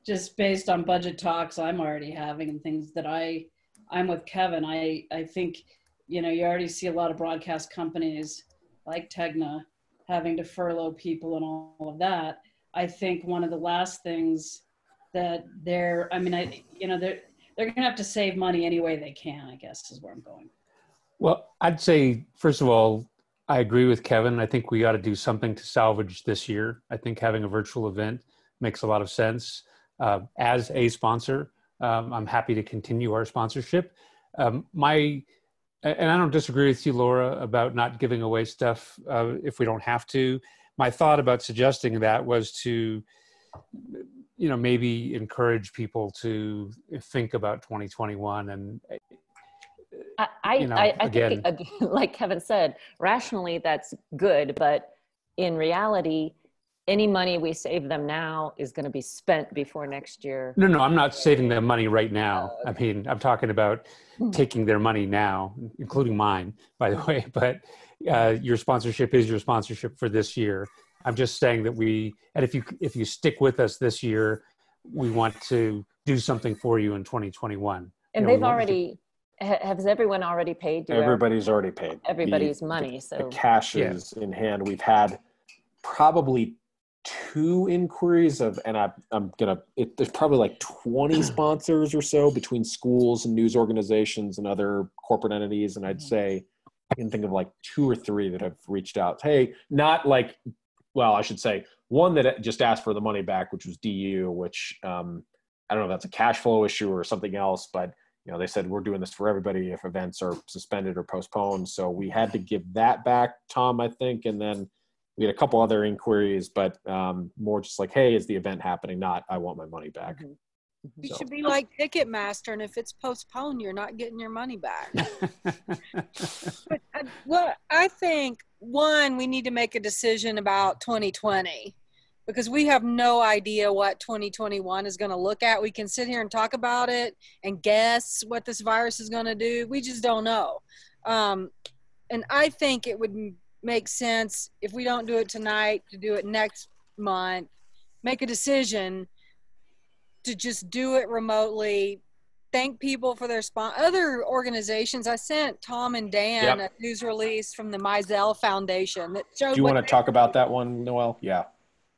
just based on budget talks I'm already having and things that I'm with Kevin. I think, you know, you already see a lot of broadcast companies like Tegna having to furlough people and all of that. I think one of the last things that they're going to have to save money any way they can, I guess is where I'm going. Well, I'd say, first of all, I agree with Kevin. I think we got to do something to salvage this year. I think having a virtual event makes a lot of sense. As a sponsor, I'm happy to continue our sponsorship. And I don't disagree with you, Laura, about not giving away stuff if we don't have to. My thought about suggesting that was to, you know, maybe encourage people to think about 2021 and. I think, like Kevin said, rationally that's good, but in reality, any money we save them now is going to be spent before next year. No, I'm not saving them money right now. I mean, I'm talking about taking their money now, including mine, by the way. But your sponsorship is your sponsorship for this year. I'm just saying that if you stick with us this year, we want to do something for you in 2021. And they've already. Has everyone already paid? Everybody's already paid. Everybody's money. So the cash is in hand. We've had probably 2 inquiries there's probably like 20 sponsors or so between schools and news organizations and other corporate entities. And I'd say I can think of like 2 or 3 that have reached out. Hey, not like, well, I should say one that just asked for the money back, which was DU, which I don't know if that's a cash flow issue or something else, but you know, they said we're doing this for everybody if events are suspended or postponed. So we had to give that back, Tom, I think. And then we had a couple other inquiries, but more just like, hey, is the event happening? Not, I want my money back. You should be like Ticketmaster, and if it's postponed, you're not getting your money back. But I think, one, we need to make a decision about 2020. Because we have no idea what 2021 is going to look at. We can sit here and talk about it and guess what this virus is going to do. We just don't know. And I think it would make sense if we don't do it tonight to do it next month, make a decision to just do it remotely, thank people for their other organizations. I sent Tom and Dan a news release from the Mizell Foundation that showed. Do you want to talk about that one, Noelle? Yeah.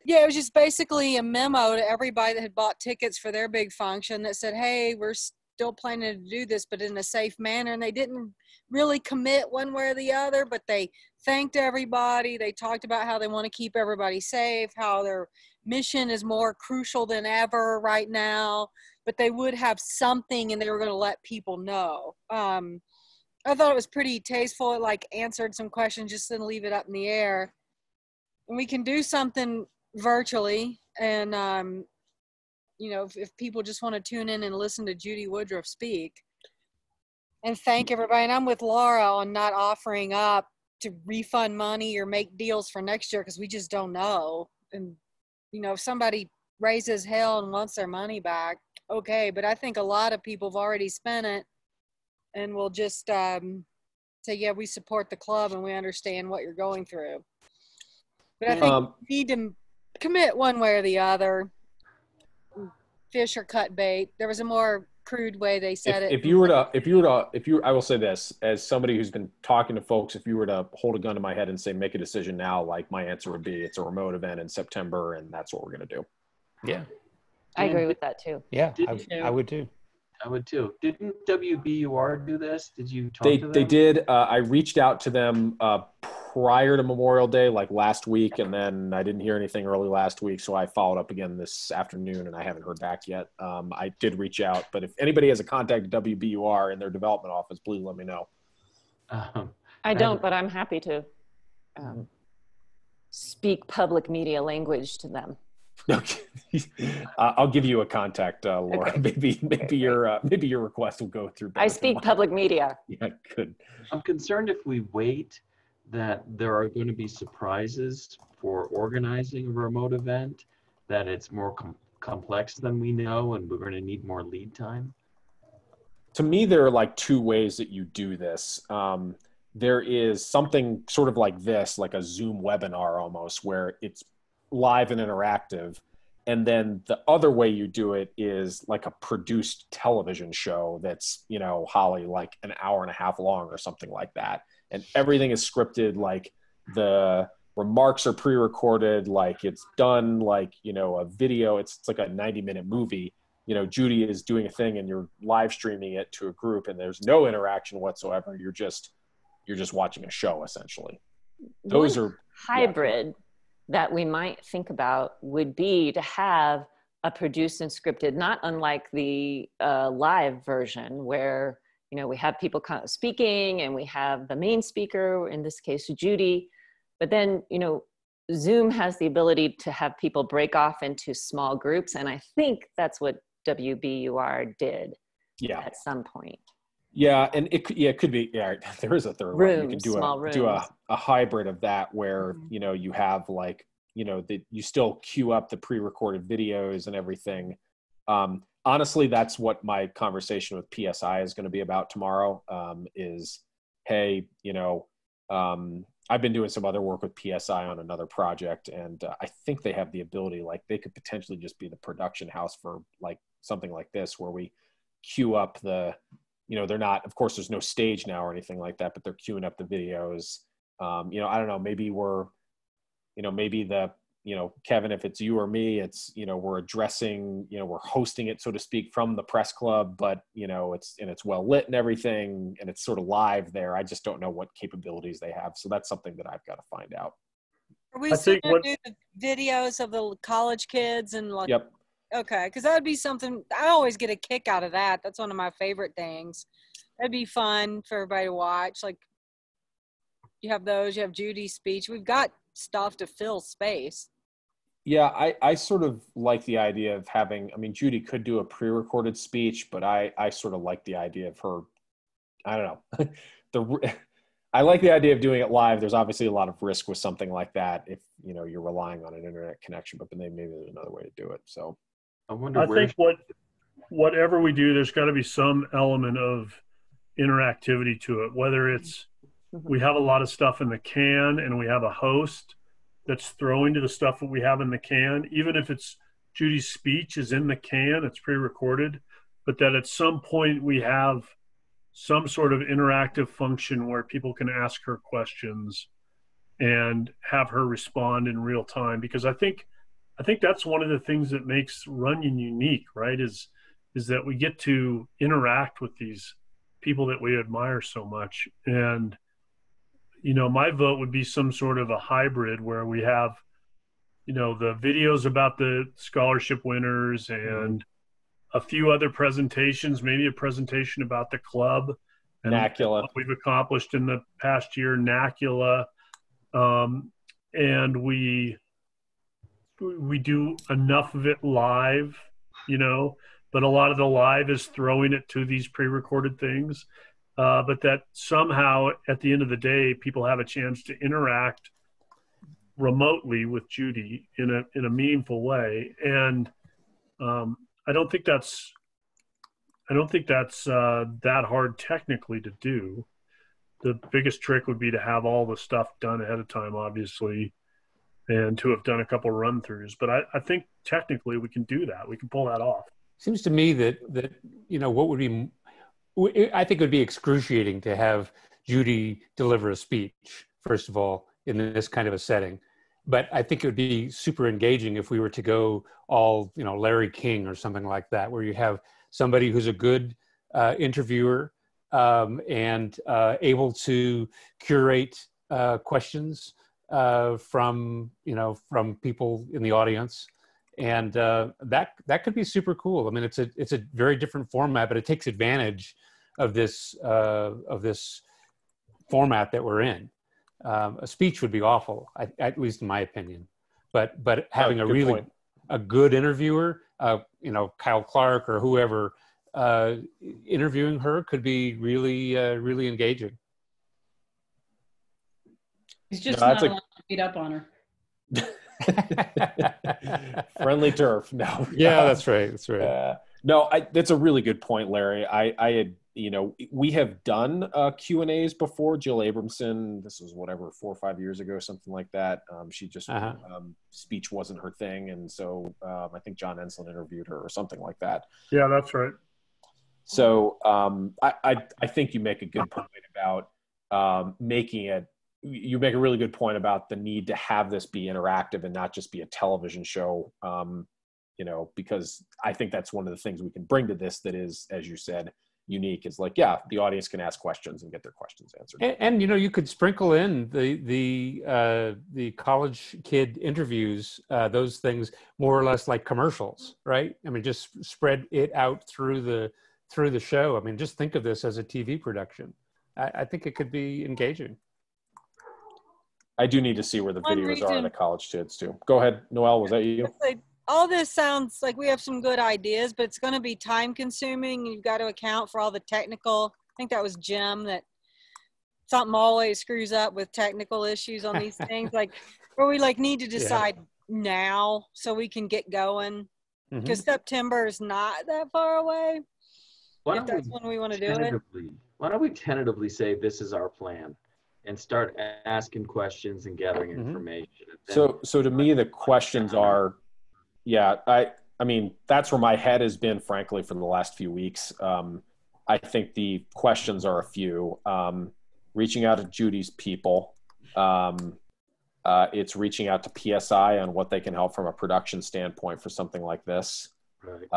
Yeah, it was just basically a memo to everybody that had bought tickets for their big function that said, hey, we're still planning to do this, but in a safe manner. And they didn't really commit one way or the other, but they thanked everybody. They talked about how they want to keep everybody safe, how their mission is more crucial than ever right now, but they would have something and they were going to let people know. I thought it was pretty tasteful. It like answered some questions, just didn't leave it up in the air. And we can do something virtually, and you know, if people just want to tune in and listen to Judy Woodruff speak, and thank everybody. And I'm with Laura on not offering up to refund money or make deals for next year because we just don't know. And you know, if somebody raises hell and wants their money back, okay, but I think a lot of people have already spent it and will just say, yeah, we support the club and we understand what you're going through. But I think you need to commit one way or the other, fish or cut bait. There was a more crude way they said it. I will say this, as somebody who's been talking to folks, if you were to hold a gun to my head and say, make a decision now, like my answer would be, it's a remote event in September and that's what we're going to do. Yeah. I agree with that too. Yeah, I would too. I would too. Didn't WBUR do this? Did you talk to them? They did. I reached out to them prior to Memorial Day, like last week, and then I didn't hear anything early last week, so I followed up again this afternoon, and I haven't heard back yet. I did reach out, but if anybody has a contact at WBUR in their development office, please let me know. I don't, but I'm happy to speak public media language to them. Okay. I'll give you a contact, Laura. Okay. Maybe your request will go through better I than speak mine. public media. Yeah, good. I'm concerned if we wait that there are going to be surprises for organizing a remote event, that it's more complex than we know and we're going to need more lead time. To me, there are like two ways that you do this. There is something sort of like this, like a Zoom webinar almost, where it's live and interactive. And then the other way you do it is like a produced television show that's, you know, Holly, like an hour and a half long or something like that. And everything is scripted, like the remarks are pre-recorded, like it's done like, you know, a video, it's like a 90-minute movie. You know, Judy is doing a thing and you're live streaming it to a group and there's no interaction whatsoever. You're just watching a show essentially. Those are hybrid that we might think about would be to have a produced and scripted, not unlike the live version where, you know, we have people speaking and we have the main speaker, in this case, Judy, but then, you know, Zoom has the ability to have people break off into small groups. And I think that's what WBUR did at some point. Yeah, and it could be. Yeah, there is a third one. You can do a hybrid of that where you know you have like you know you still queue up the pre-recorded videos and everything. Honestly, that's what my conversation with PSI is going to be about tomorrow. Is hey, you know, I've been doing some other work with PSI on another project, and I think they have the ability, like they could potentially just be the production house for like something like this, where we queue up the. You know, they're not, of course, there's no stage now or anything like that, but they're queuing up the videos. You know, I don't know, maybe Kevin, if it's you or me, it's, you know, we're addressing, you know, we're hosting it, so to speak, from the press club, but, you know, it's well lit and everything, and it's sort of live there. I just don't know what capabilities they have. So that's something that I've got to find out. Are we still going to do the videos of the college kids and like? Yep. Okay, because that would be something, I always get a kick out of that. That's one of my favorite things. That'd be fun for everybody to watch. Like, you have those, you have Judy's speech. We've got stuff to fill space. Yeah, I sort of like the idea of having, I mean, Judy could do a pre-recorded speech, but I sort of like the idea of her, I don't know. I like the idea of doing it live. There's obviously a lot of risk with something like that if, you know, you're relying on an internet connection, but then maybe there's another way to do it. So I think whatever we do, there's got to be some element of interactivity to it, whether it's we have a lot of stuff in the can and we have a host that's throwing to the stuff that we have in the can, even if it's Judy's speech is in the can, it's pre-recorded, but that at some point we have some sort of interactive function where people can ask her questions and have her respond in real time. Because I think that's one of the things that makes Runyon unique, right? Is that we get to interact with these people that we admire so much. And, you know, my vote would be some sort of a hybrid where we have, you know, the videos about the scholarship winners and a few other presentations, maybe a presentation about the club and NACULA. What we've accomplished in the past year, NACULA. And we do enough of it live, you know, but a lot of the live is throwing it to these pre-recorded things. But that somehow at the end of the day, people have a chance to interact remotely with Judy in a meaningful way. And I don't think that's that hard technically to do. The biggest trick would be to have all the stuff done ahead of time, obviously, and to have done a couple run throughs. But I think technically we can do that. We can pull that off. Seems to me that you know what would be, I think it would be excruciating to have Judy deliver a speech, first of all, in this kind of a setting. But I think it would be super engaging if we were to go all, you know, Larry King or something like that, where you have somebody who's a good interviewer and able to curate questions from people in the audience, and that could be super cool. I mean, it's a very different format, but it takes advantage of this format that we're in. A speech would be awful, at least in my opinion. But having a good interviewer, Kyle Clark or whoever, interviewing her could be really engaging. He's just not allowed to beat up on her. Friendly turf. No. Yeah, that's right. That's right. No, that's a really good point, Larry. I had, we have done Q&As before. Jill Abramson, this was 4 or 5 years ago, something like that. She just, speech wasn't her thing. And so I think John Enslin interviewed her or something like that. Yeah, that's right. So I think you make a good point about making it, you make a really good point about the need to have this be interactive and not just be a television show, because I think that's one of the things we can bring to this that is, as you said, unique. Is like, yeah, the audience can ask questions and get their questions answered. And you could sprinkle in the college kid interviews, those things more or less like commercials, right? I mean, just spread it out through the show. I mean, just think of this as a TV production. I think it could be engaging. I do need to see where the videos are of the college kids too. Go ahead, Noelle, was that you? All this sounds like we have some good ideas, but it's going to be time consuming. You've got to account for all the technical. I think that was Jim that something always screws up with technical issues on these things. Where we need to decide now so we can get going, because September is not that far away. If that's when we want to do it. Why don't we tentatively say this is our plan and start asking questions and gathering information? So to me, the questions are, I mean, that's where my head has been, frankly, for the last few weeks. I think the questions are a few. Reaching out to Judy's people. It's reaching out to PSI on what they can help from a production standpoint for something like this. Right.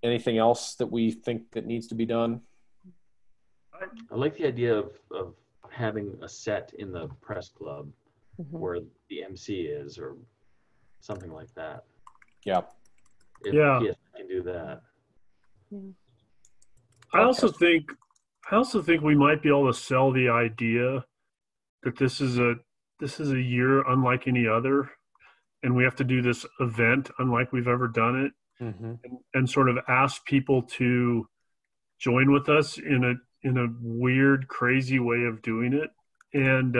Anything else that we think that needs to be done? I like the idea of having a set in the press club where the MC is, or something like that. Yeah. If PSI can do that. I also think we might be able to sell the idea that this is a year unlike any other, and we have to do this event unlike we've ever done it, and sort of ask people to join with us in a weird, crazy way of doing it. And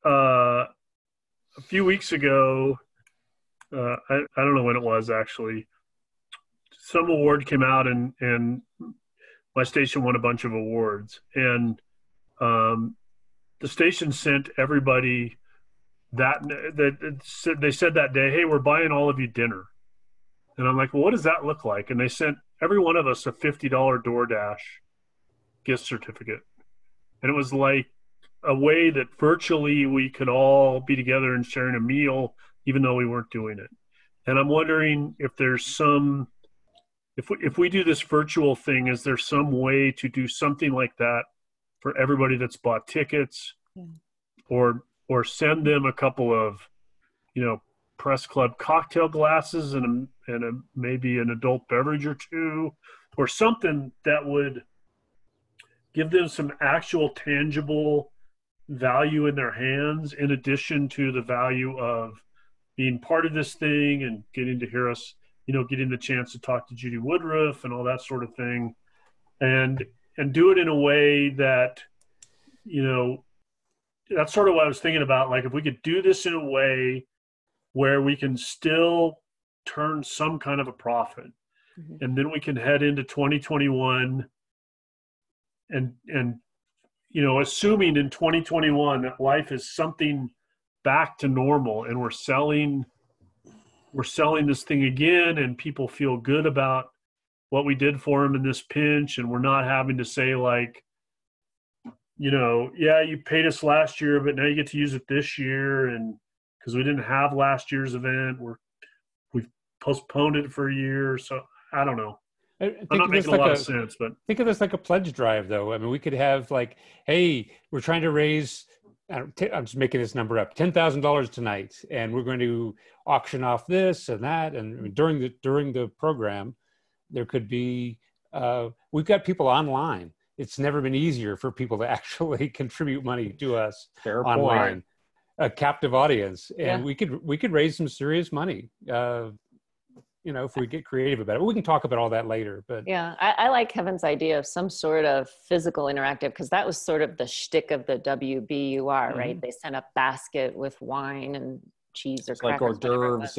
a few weeks ago, I don't know when it was actually, some award came out and my station won a bunch of awards, and the station sent everybody they said that day, hey, we're buying all of you dinner. And I'm like, well, what does that look like? And they sent every one of us a $50 DoorDash gift certificate. And it was like a way that virtually we could all be together and sharing a meal, even though we weren't doing it. And I'm wondering if there's if we do this virtual thing, is there some way to do something like that for everybody that's bought tickets, or send them a couple of, press club cocktail glasses and maybe an adult beverage or two, or something that would give them some actual tangible value in their hands, in addition to the value of being part of this thing and getting to hear us, getting the chance to talk to Judy Woodruff and all that sort of thing, and do it in a way that, that's sort of what I was thinking about. Like, if we could do this in a way where we can still turn some kind of a profit, and then we can head into 2021 and assuming in 2021 that life is something back to normal, and we're selling this thing again, and people feel good about what we did for them in this pinch, and we're not having to say like, you paid us last year, but now you get to use it this year, and because we didn't have last year's event, we've postponed it for a year. So I don't know. I'm not making a lot of sense, but think of this like a pledge drive, though. I mean, we could have like, hey, we're trying to raise, I'm just making this number up, $10,000 tonight, and we're going to auction off this and that. And during the program, there could be we've got people online. It's never been easier for people to actually contribute money to us Fair online. point. A captive audience, and Yeah. we could raise some serious money. You know, if we get creative about it. We can talk about all that later. But Yeah, I like Kevin's idea of some sort of physical interactive, because that was sort of the shtick of the WBUR, right? They sent a basket with wine and cheese or It's like crackers, hors whatever it d'oeuvres was.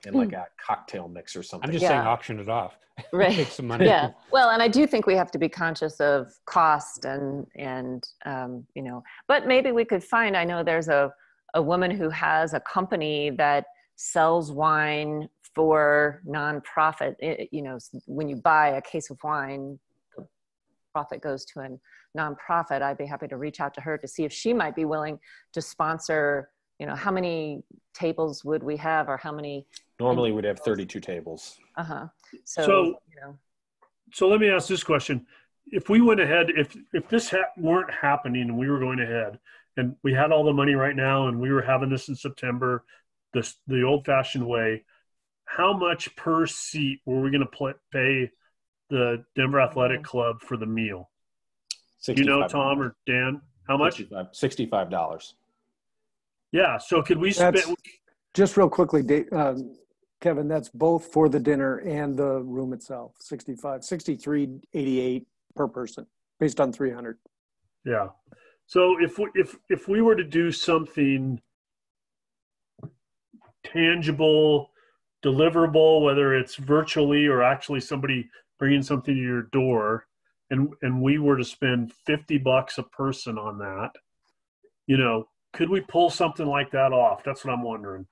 and like a cocktail mix or something. I'm just Yeah. saying, auction it off. Right. Make some money. Yeah. Well, and I do think we have to be conscious of cost and you know, but maybe we could find, I know there's a woman who has a company that sells wine for nonprofit. You know, when you buy a case of wine, the profit goes to a nonprofit. I'd be happy to reach out to her to see if she might be willing to sponsor, you know, how many tables would we have, or how many? Normally we'd have 32 tables. Uh-huh. So, you know. So let me ask this question. If we went ahead, if this weren't happening and we were going ahead and we had all the money right now and we were having this in September, the old-fashioned way, how much per seat were we going to pay the Denver Athletic Club for the meal? You know, Tom or Dan, how much? $65. Yeah. So could we spend? Just real quickly, Kevin, that's both for the dinner and the room itself. $63.88 per person, based on 300. Yeah. So if we were to do something tangible, deliverable, whether it's virtually or actually somebody bringing something to your door, and we were to spend $50 a person on that, you know, could we pull something like that off? That's what I'm wondering.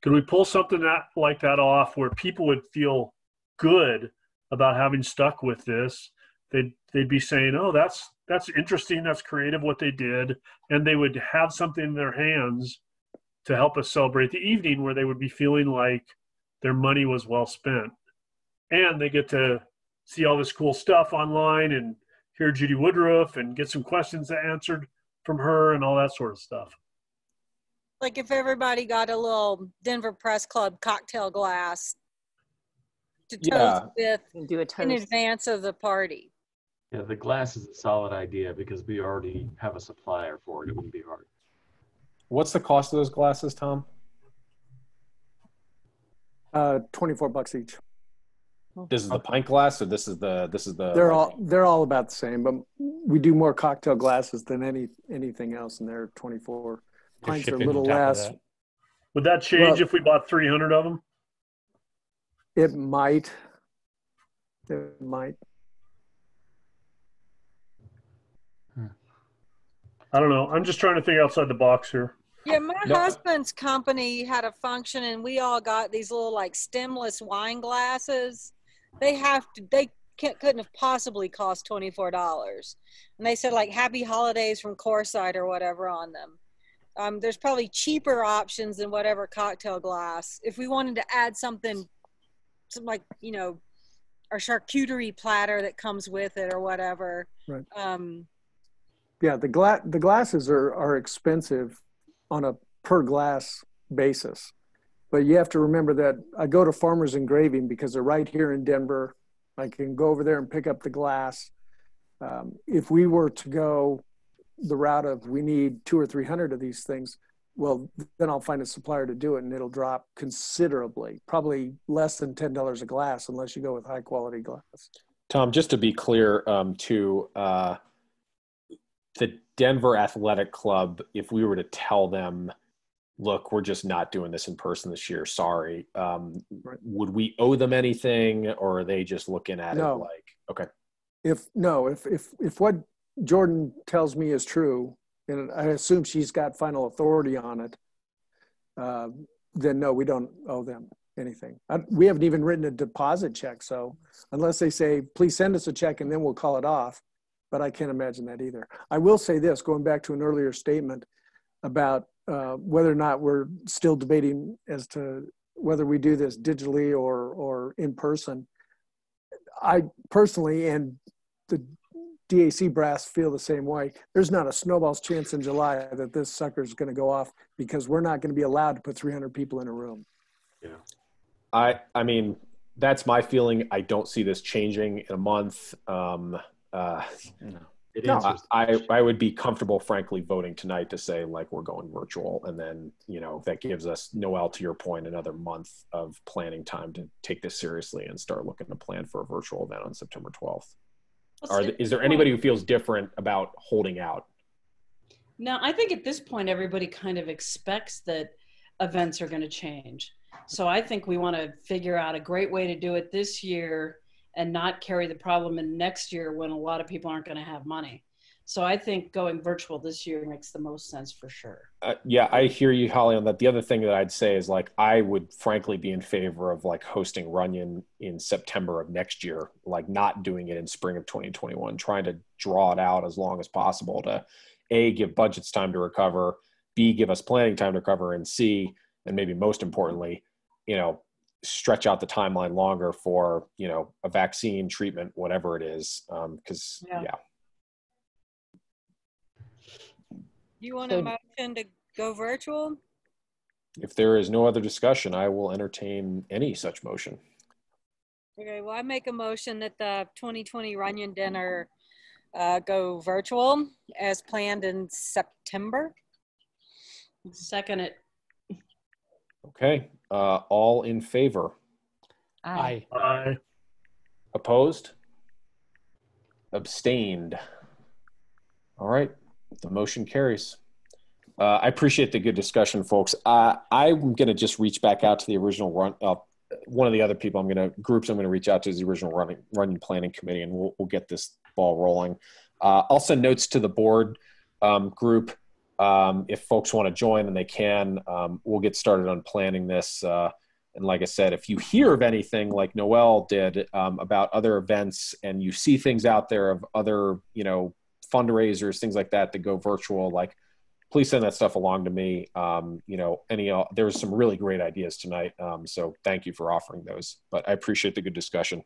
Could we pull something like that off where people would feel good about having stuck with this? They'd be saying, oh, that's interesting, that's creative what they did, and they would have something in their hands to help us celebrate the evening where they would be feeling like their money was well spent. And they get to see all this cool stuff online and hear Judy Woodruff and get some questions answered from her and all that sort of stuff. Like if everybody got a little Denver Press Club cocktail glass to toast with do a toast in advance of the party. Yeah, the glass is a solid idea because we already have a supplier for it. It wouldn't be hard. What's the cost of those glasses, Tom? $24 each. This is the pint glass, or this is the They're all about the same, but we do more cocktail glasses than anything else, and they're 24. Pints are a little less. Would that change if we bought 300 of them? It might. It might. I don't know. I'm just trying to think outside the box here. Yeah, my husband's company had a function, and we all got these little like stemless wine glasses. They couldn't have possibly cost $24, and they said like "Happy Holidays" from Coresight or whatever on them. There's probably cheaper options than whatever cocktail glass. If we wanted to add something like, you know, our charcuterie platter that comes with it or whatever. Right. Yeah, the glasses are expensive on a per glass basis, but you have to remember that I go to Farmers Engraving because they're right here in Denver. I can go over there and pick up the glass. If we were to go the route of we need 200 or 300 of these things, well, then I'll find a supplier to do it, and it'll drop considerably, probably less than $10 a glass unless you go with high quality glass. Tom, just to be clear, the Denver Athletic Club, if we were to tell them, look, we're just not doing this in person this year, sorry, would we owe them anything, or are they just looking at it like, okay? If what Jordan tells me is true, and I assume she's got final authority on it, then no, we don't owe them anything. We haven't even written a deposit check, so unless they say, please send us a check and then we'll call it off, but I can't imagine that either. I will say this, going back to an earlier statement about whether or not we're still debating as to whether we do this digitally or in person. I personally, and the DAC brass feel the same way. There's not a snowball's chance in July that this sucker is going to go off because we're not going to be allowed to put 300 people in a room. Yeah. I mean, That's my feeling. I don't see this changing in a month. I would be comfortable, frankly, voting tonight to say like we're going virtual, and then that gives us, Noel, to your point, another month of planning time to take this seriously and start looking to plan for a virtual event on September 12th. Is there anybody who feels different about holding out? No, I think at this point everybody kind of expects that events are going to change. So I think we want to figure out a great way to do it this year and not carry the problem in next year when a lot of people aren't going to have money. So I think going virtual this year makes the most sense for sure. Yeah, I hear you, Holly, on that. The other thing that I'd say is like, I would frankly be in favor of like hosting Runyon in September of next year, like not doing it in spring of 2021, trying to draw it out as long as possible to A, give budgets time to recover, B, give us planning time to recover, and C, and maybe most importantly, stretch out the timeline longer for, a vaccine, treatment, whatever it is. Because You want a motion to go virtual? If there is no other discussion, I will entertain any such motion. Okay, well, I make a motion that the 2020 Runyon dinner go virtual as planned in September. Second it. Okay, all in favor? Aye. Aye. Opposed? Abstained? All right, the motion carries. I appreciate the good discussion, folks. I'm going to just reach back out to the original one of the other people I'm going to reach out to is the original Runyon Planning Committee, and we'll get this ball rolling. I'll send notes to the board group. If folks want to join, and they can, we'll get started on planning this. And like I said, if you hear of anything like Noel did about other events, and you see things out there of other, fundraisers, things like that go virtual, like please send that stuff along to me. There's some really great ideas tonight. So thank you for offering those, but I appreciate the good discussion.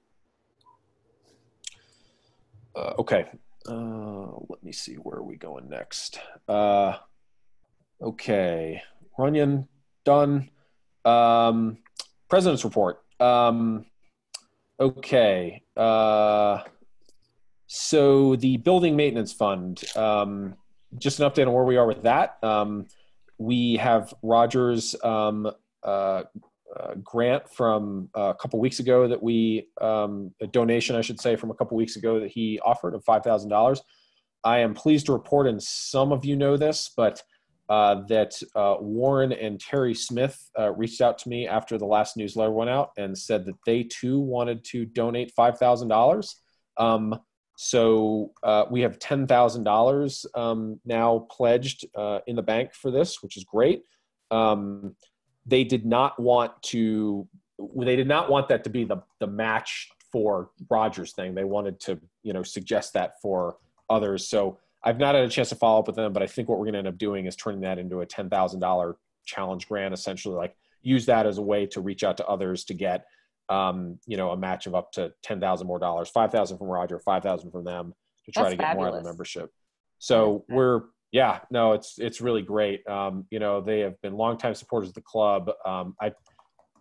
Okay. Let me see, where are we going next? Okay, Runyon done. President's report. Okay. So the building maintenance fund, just an update on where we are with that. We have Roger's grant from a couple weeks ago that a donation, I should say, from a couple weeks ago that he offered of $5,000. I am pleased to report, and some of you know this, but that Warren and Terry Smith reached out to me after the last newsletter went out and said that they too wanted to donate $5,000. So we have $10,000 now pledged in the bank for this, which is great. They did not want that to be the match for Roger's thing. They wanted to, suggest that for others. So I've not had a chance to follow up with them, but I think what we're going to end up doing is turning that into a $10,000 challenge grant, essentially, like use that as a way to reach out to others to get, a match of up to $10,000 more dollars, 5,000 from Roger, 5,000 from them to try to get more of the membership. So it's really great. They have been longtime supporters of the club.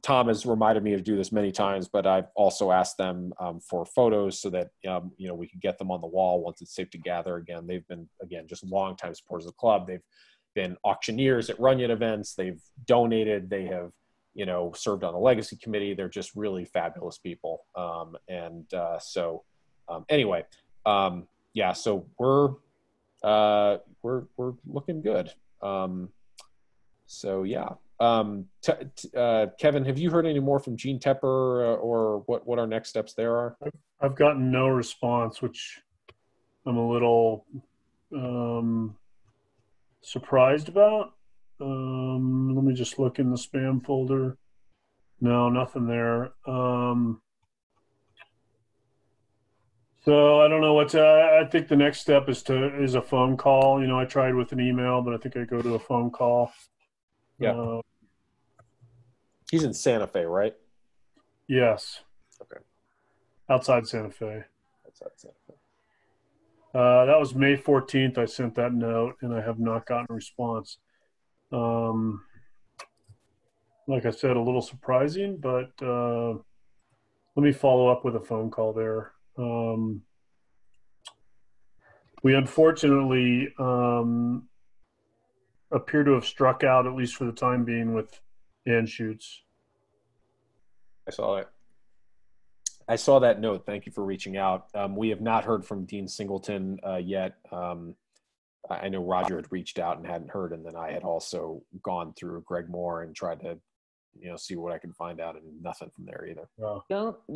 Tom has reminded me to do this many times, but I've also asked them for photos so that, we can get them on the wall once it's safe to gather again. They've been, just longtime supporters of the club. They've been auctioneers at Runyon events. They've donated. They have, served on the legacy committee. They're just really fabulous people. So we're looking good. Kevin, have you heard any more from Gene Tepper or what our next steps there are? I've gotten no response, which I'm a little surprised about. Let me just look in the spam folder. No, nothing there. So I don't know I think the next step is a phone call. I tried with an email, but I think I go to a phone call. Yeah. He's in Santa Fe, right? Yes. Okay. Outside Santa Fe. That was May 14th. I sent that note, and I have not gotten a response. Like I said, a little surprising, but let me follow up with a phone call there. We unfortunately appear to have struck out, at least for the time being, with Anschutz. I saw it. I saw that note. Thank you for reaching out. We have not heard from Dean Singleton yet. I know Roger had reached out and hadn't heard, and then I had also gone through Greg Moore and tried to, see what I could find out, and nothing from there either. Oh.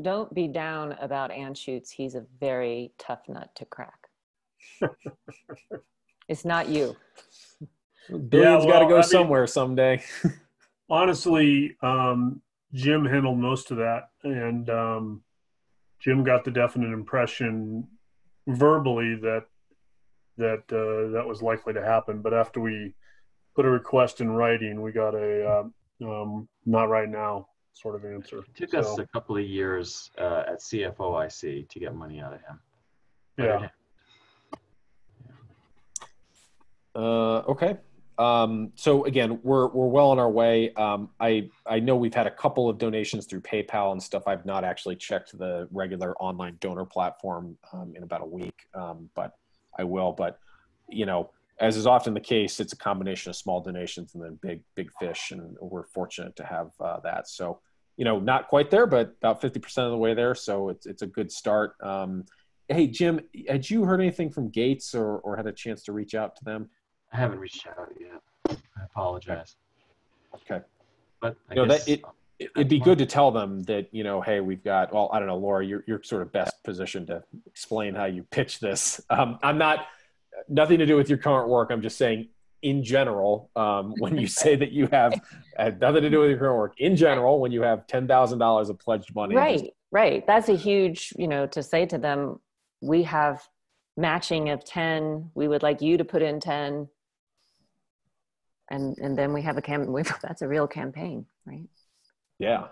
Don't be down about Anschutz. He's a very tough nut to crack. It's not you. Billion's got to go somewhere someday. Honestly, Jim handled most of that, and Jim got the definite impression verbally that was likely to happen. But after we put a request in writing, we got a not right now sort of answer. It took us a couple of years at CFOIC to get money out of him. Yeah. Okay. So again, we're well on our way. I know we've had a couple of donations through PayPal and stuff. I've not actually checked the regular online donor platform in about a week, but I will. But as is often the case, it's a combination of small donations and then big fish, and we're fortunate to have that. So not quite there, but about 50% of the way there. So it's a good start. Hey Jim, had you heard anything from Gates or had a chance to reach out to them? I haven't reached out yet. I apologize. Okay. But I guess it'd be good to tell them that, hey, we've got, well, I don't know, Laura, you're sort of best positioned to explain how you pitch this. I'm not, nothing to do with your current work. I'm just saying in general, when you say that you have nothing to do with your current work, in general, when you have $10,000 of pledged money. Right. That's a huge, to say to them, we have matching of 10. We would like you to put in 10. And then we have that's a real campaign, right? Yeah.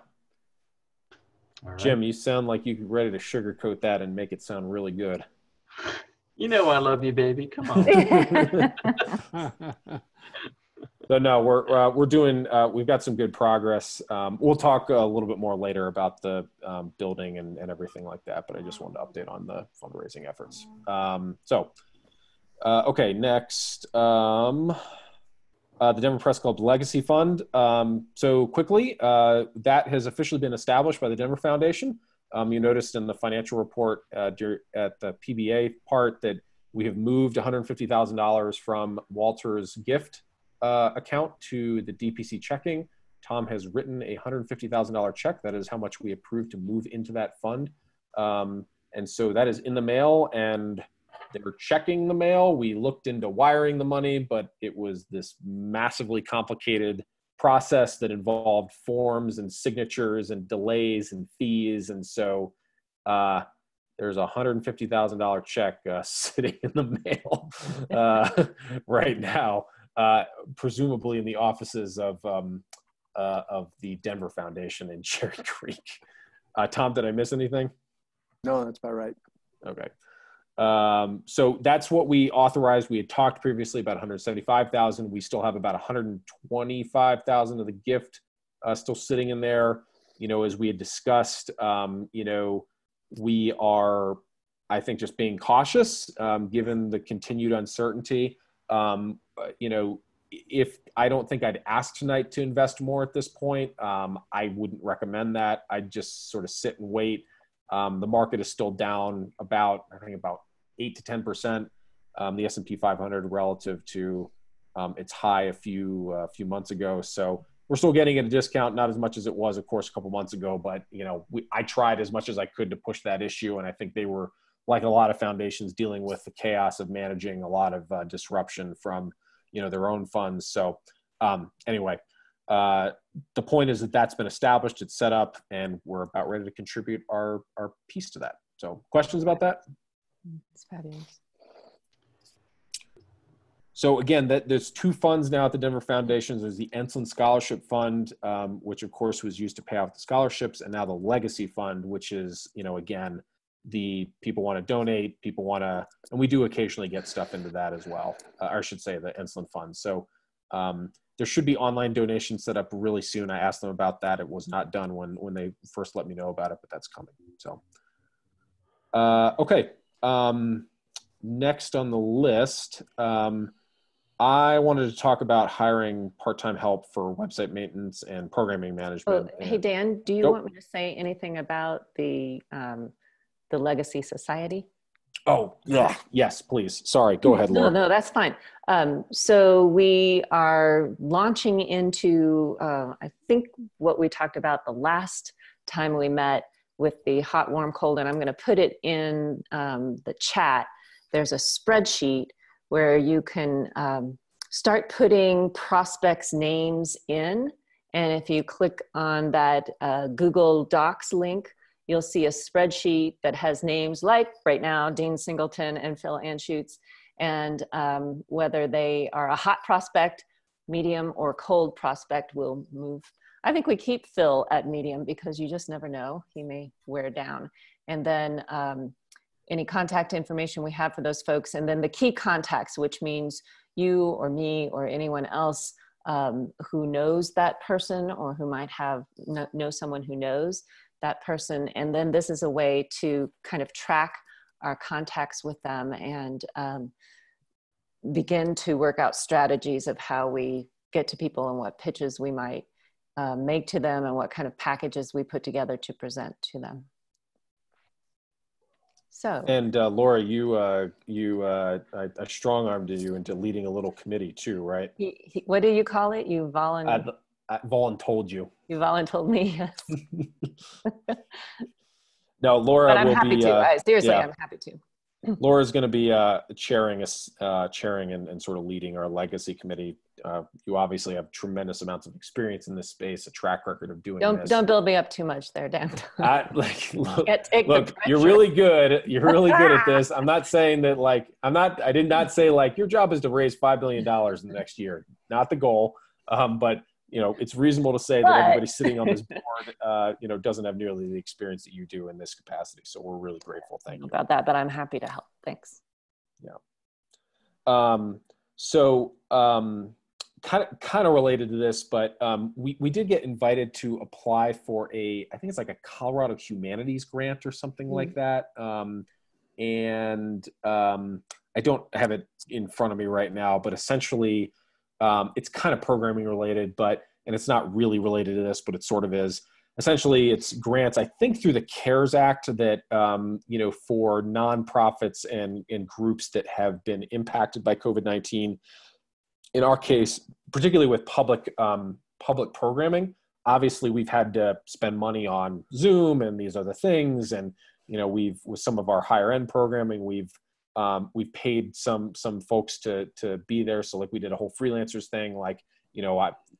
All right. Jim, you sound like you're ready to sugarcoat that and make it sound really good. I love you, baby. Come on. So no, we're doing. We've got some good progress. We'll talk a little bit more later about the building and everything like that. But I just wanted to update on the fundraising efforts. Okay, next. The Denver Press Club Legacy Fund. So quickly, that has officially been established by the Denver Foundation. You noticed in the financial report at the PBA part that we have moved $150,000 from Walter's gift account to the DPC checking. Tom has written a $150,000 check. That is how much we approved to move into that fund. And so that is in the mail, and they're checking the mail. We looked into wiring the money, but it was this massively complicated process that involved forms and signatures and delays and fees. And so there's a $150,000 check sitting in the mail right now, presumably in the offices of the Denver Foundation in Cherry Creek. Tom, did I miss anything? No, that's about right. Okay. So that's what we authorized. We had talked previously about 175,000. We still have about 125,000 of the gift still sitting in there. As we had discussed, we are, I think, just being cautious given the continued uncertainty. If I don't think I'd ask tonight to invest more at this point, I wouldn't recommend that. I'd just sort of sit and wait. The market is still down about 8 to 10%. The S&P 500 relative to its high a few months ago. So we're still getting at a discount, not as much as it was, of course, a couple months ago. But I tried as much as I could to push that issue, and I think they were, like a lot of foundations, dealing with the chaos of managing a lot of disruption from their own funds. So anyway. The point is that that's been established, it's set up, and we're about ready to contribute our piece to that. So questions about that? It's fabulous. So again, there's two funds now at the Denver Foundation. There's the Ensign Scholarship Fund, which of course was used to pay off the scholarships, and now the Legacy Fund, which is, again, the people want to donate, and we do occasionally get stuff into that as well. Or I should say the Ensign Fund. So there should be online donations set up really soon. I asked them about that. It was not done when they first let me know about it, but that's coming. So, okay. Next on the list, I wanted to talk about hiring part-time help for website maintenance and programming management. Oh, hey, Dan, do you want me to say anything about the Legacy Society? Oh, yeah. Yes, please. Sorry. Go ahead, Laura. No, that's fine. So we are launching into, I think what we talked about the last time we met with the hot, warm, cold, and I'm going to put it in the chat. There's a spreadsheet where you can start putting prospects' names in. And if you click on that Google Docs link, you'll see a spreadsheet that has names like right now, Dean Singleton and Phil Anschutz, and whether they are a hot prospect, medium, or cold prospect will move. I think we keep Phil at medium because you just never know. He may wear down. And then any contact information we have for those folks, and then the key contacts, which means you or me or anyone else who knows that person or who might have know someone who knows that person. And then this is a way to kind of track our contacts with them and begin to work out strategies of how we get to people and what pitches we might make to them and what kind of packages we put together to present to them. So. And Laura, I strong-armed you into leading a little committee too, right? What do you call it? You voluntold you. You voluntold me, yes. No, Laura but I'm will happy be, to. Seriously, yeah. I'm happy to. Laura's going to be chairing and sort of leading our legacy committee. You obviously have tremendous amounts of experience in this space, a track record of doing this. Don't build me up too much there, Dan. Look, you're really good. You're really good at this. I'm not saying that I did not say your job is to raise $5 billion in the next year. Not the goal. But it's reasonable to say that everybody sitting on this board, doesn't have nearly the experience that you do in this capacity. So we're really grateful. Thank you about that, but I'm happy to help. Thanks. Yeah. So kind of related to this, but we did get invited to apply for I think it's like a Colorado Humanities grant or something like that. And I don't have it in front of me right now, but essentially, it's kind of programming related, and it's not really related to this, but it sort of is. Essentially, it's grants, I think through the CARES Act that, for nonprofits and groups that have been impacted by COVID-19. In our case, particularly with public programming, obviously we've had to spend money on Zoom and these other things. And, with some of our higher end programming, we've paid some folks to be there. So we did a whole freelancers thing,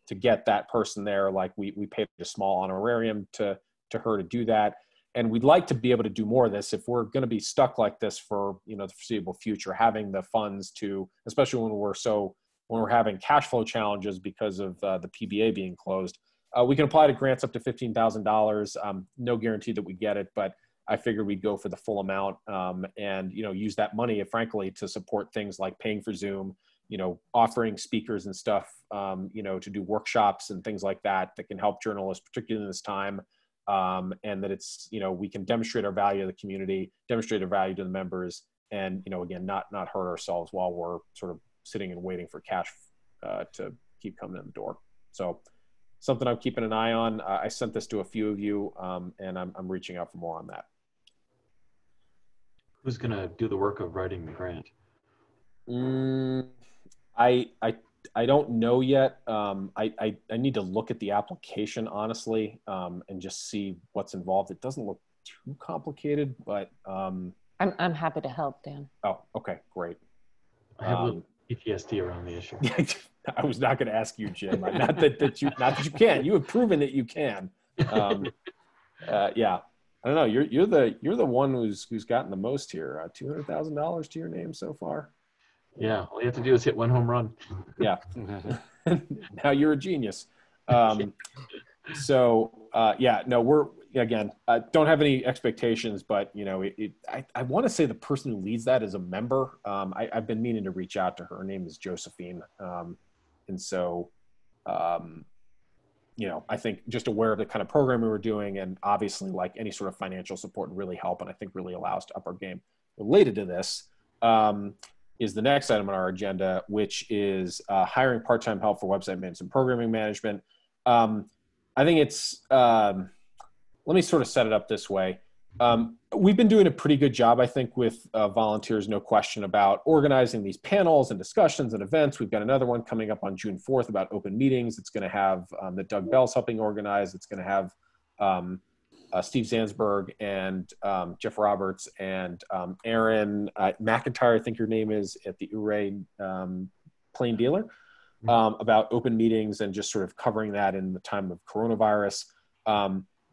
to get that person there, we paid a small honorarium to her to do that. And we'd like to be able to do more of this if we're going to be stuck like this for, the foreseeable future, having the funds to, especially when we're having cash flow challenges because of the PBA being closed. We can apply to grants up to $15,000. No guarantee that we get it, but I figured we'd go for the full amount and, use that money, frankly, to support things like paying for Zoom, offering speakers and stuff, to do workshops and things like that can help journalists, particularly in this time. And that it's, we can demonstrate our value to the community, demonstrate our value to the members, and, again, not hurt ourselves while we're sort of sitting and waiting for cash to keep coming in the door. So something I'm keeping an eye on. I sent this to a few of you, and I'm reaching out for more on that. Who's going to do the work of writing the grant? I don't know yet. I need to look at the application, honestly, and just see what's involved. It doesn't look too complicated, but I'm happy to help, Dan. Oh, okay, great. I have a little PTSD around the issue. I was not going to ask you, Jim. Not that you can. You have proven that you can. Yeah. I don't know. You're the one who's gotten the most here. $200,000 to your name so far. Yeah. All you have to do is hit one home run. Yeah. Now you're a genius. We're again don't have any expectations, but I want to say the person who leads that is a member. I've been meaning to reach out to her. Her name is Josephine. And so, you know, I think just aware of the kind of programming we're doing, and obviously like any sort of financial support would really help, and I think really allow us to up our game. Related to this is the next item on our agenda, which is hiring part-time help for website maintenance and programming management. I think it's, let me sort of set it up this way. We've been doing a pretty good job, I think, with volunteers, no question, about organizing these panels and discussions and events. We've got another one coming up on June 4th about open meetings. It's going to have that Doug Bell's helping organize. It's going to have Steve Zansberg and Jeff Roberts and Aaron McIntyre, I think your name is, at the Ouray Plain Dealer, about open meetings and just sort of covering that in the time of coronavirus.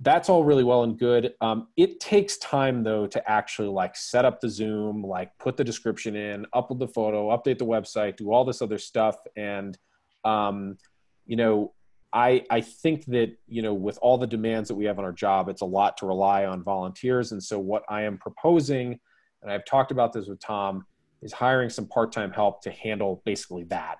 That's all really well and good. It takes time, though, to actually like set up the Zoom, like put the description in, upload the photo, update the website, do all this other stuff. And, you know, I think that, you know, with all the demands that we have on our job, it's a lot to rely on volunteers. And so what I am proposing, and I've talked about this with Tom, is hiring some part-time help to handle basically that.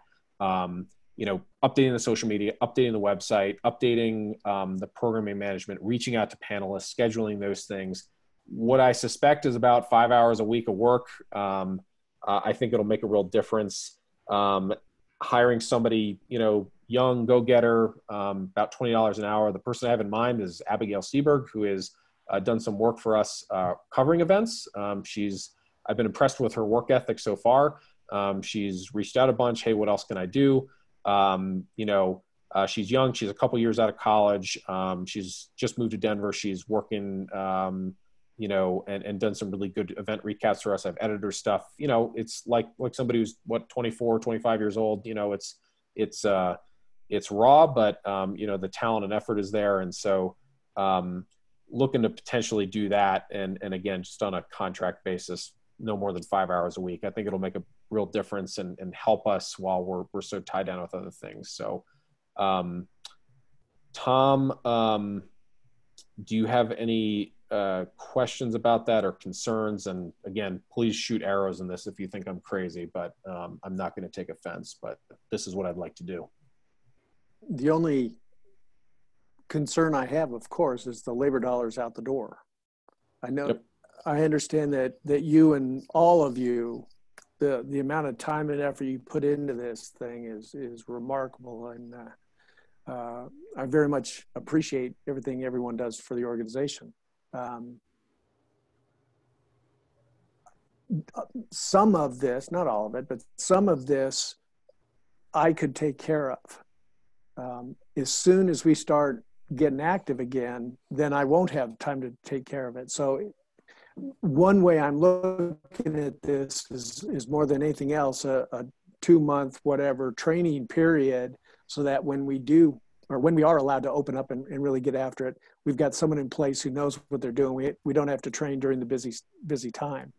You know, updating the social media, updating the website, updating the programming management, reaching out to panelists, scheduling those things. What I suspect is about 5 hours a week of work. I think it'll make a real difference. Hiring somebody, you know, young, go-getter, about $20 an hour. The person I have in mind is Abigail Seberg, who has done some work for us covering events. I've been impressed with her work ethic so far. She's reached out a bunch. Hey, what else can I do? You know, she's young. She's a couple years out of college. She's just moved to Denver. She's working, you know, and done some really good event recaps for us. I've edited her stuff. You know, it's like somebody who's 24, 25 years old. You know, it's raw, but you know, the talent and effort is there. And so, looking to potentially do that. And again, just on a contract basis, no more than 5 hours a week. I think it'll make a real difference and help us while we're so tied down with other things. So, Tom, do you have any questions about that or concerns? And again, please shoot arrows in this if you think I'm crazy, but I'm not going to take offense, but this is what I'd like to do. The only concern I have, of course, is the labor dollars out the door. I know, yep. I understand that you and all of you, the amount of time and effort you put into this thing is remarkable. And I very much appreciate everything everyone does for the organization. Some of this, not all of it, but some of this I could take care of. As soon as we start getting active again, then I won't have time to take care of it. So one way I'm looking at this is more than anything else, a 2-month, whatever, training period, so that when we do, or when we are allowed to open up and really get after it, we've got someone in place who knows what they're doing. We don't have to train during the busy time.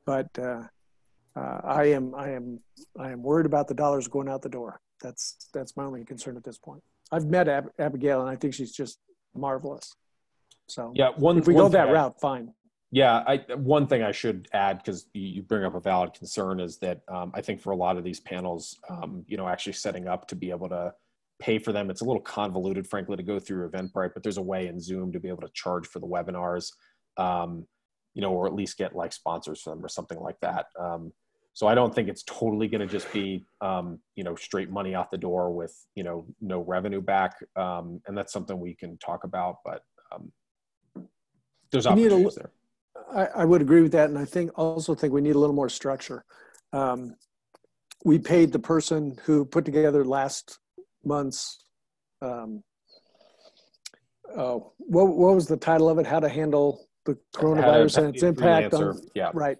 But I am worried about the dollars going out the door. That's my only concern at this point. I've met Abigail, and I think she's just marvelous. So yeah, if we go that route, fine. Yeah, one thing I should add, because you bring up a valid concern, is that I think for a lot of these panels, you know, actually setting up to be able to pay for them, it's a little convoluted, frankly, to go through Eventbrite, but there's a way in Zoom to be able to charge for the webinars, you know, or at least get like sponsors for them or something like that. So I don't think it's totally going to just be, you know, straight money out the door with, you know, no revenue back. And that's something we can talk about, but there's opportunities there. I would agree with that. And I also think we need a little more structure. We paid the person who put together last month's, what was the title of it? How to handle the coronavirus and its impact on, yeah. Right.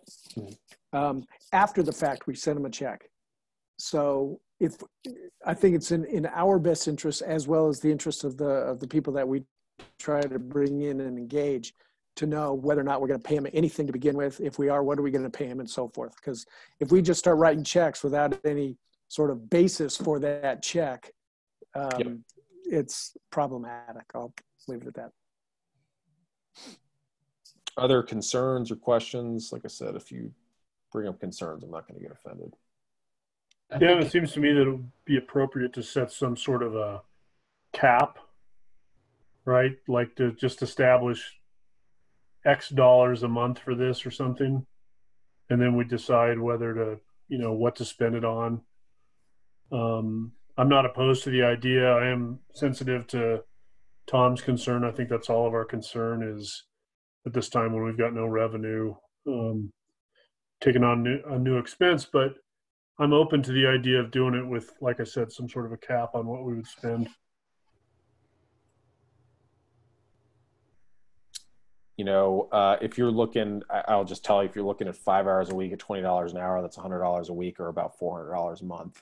After the fact, we sent them a check. So I think it's in our best interest, as well as the interest of the people that we try to bring in and engage, to know whether or not we're going to pay them anything to begin with. If we are, what are we going to pay them, and so forth? Because if we just start writing checks without any sort of basis for that check, it's problematic. I'll leave it at that. Other concerns or questions? Like I said, if you bring up concerns, I'm not going to get offended. Yeah, it seems to me that it would be appropriate to set some sort of a cap, right? Like to just establish X dollars a month for this or something. And then we decide whether to, what to spend it on. I'm not opposed to the idea. I am sensitive to Tom's concern. I think that's all of our concern is at this time when we've got no revenue, taking on a new expense. But I'm open to the idea of doing it with, like I said, some sort of a cap on what we would spend. If you're looking, I'll just tell you, if you're looking at 5 hours a week at $20 an hour, that's $100 a week or about $400 a month.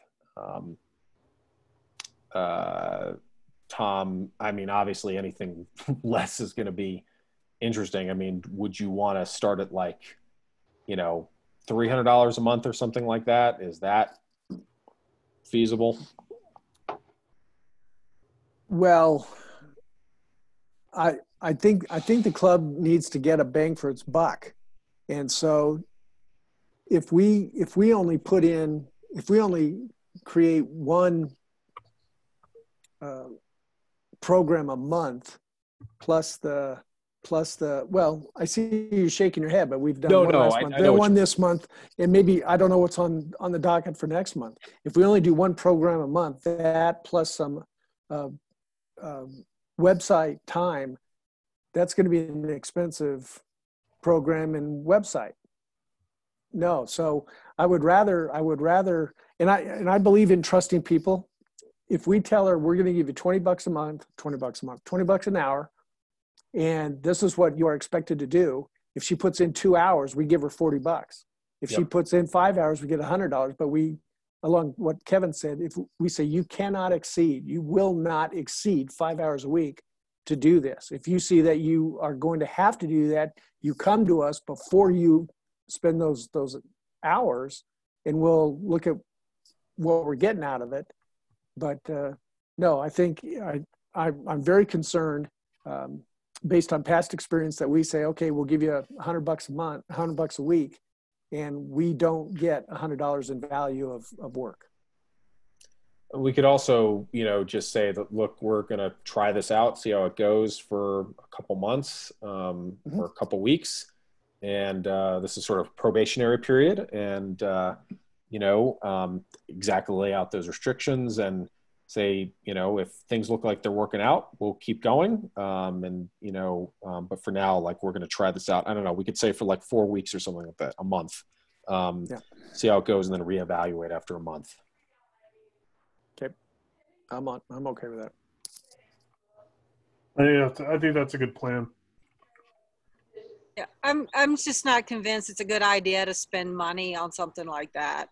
Tom, I mean, obviously anything less is going to be interesting. I mean, would you want to start at like, $300 a month or something like that? Is that feasible? Well, I think the club needs to get a bang for its buck. And so if we only create one program a month plus the well, I see you shaking your head, but we've done one last month. Then one this month, and maybe I don't know what's on the docket for next month. If we only do one program a month, that plus some website time, that's going to be an expensive program and website. No, so I would rather, and I believe in trusting people. If we tell her we're going to give you $20 a month, $20 an hour, and this is what you are expected to do. If she puts in 2 hours, we give her $40. If she puts in 5 hours, we get $100. But we, along what Kevin said, if we say you will not exceed 5 hours a week to do this. If you see that you are going to have to do that, you come to us before you spend those hours, and we'll look at what we're getting out of it. But no, I think I'm very concerned based on past experience that we say, okay, we'll give you $100 a month, $100 a week, and we don't get $100 in value of work. We could also, just say that, look, we're going to try this out, see how it goes for a couple months or a couple weeks. And this is sort of probationary period, and, exactly lay out those restrictions and say, if things look like they're working out, we'll keep going. But for now, like, we're going to try this out. I don't know. We could say for like 4 weeks or something like that, a month, see how it goes, and then reevaluate after a month. Okay. I'm okay with that. I think that's a good plan. Yeah, I'm just not convinced it's a good idea to spend money on something like that.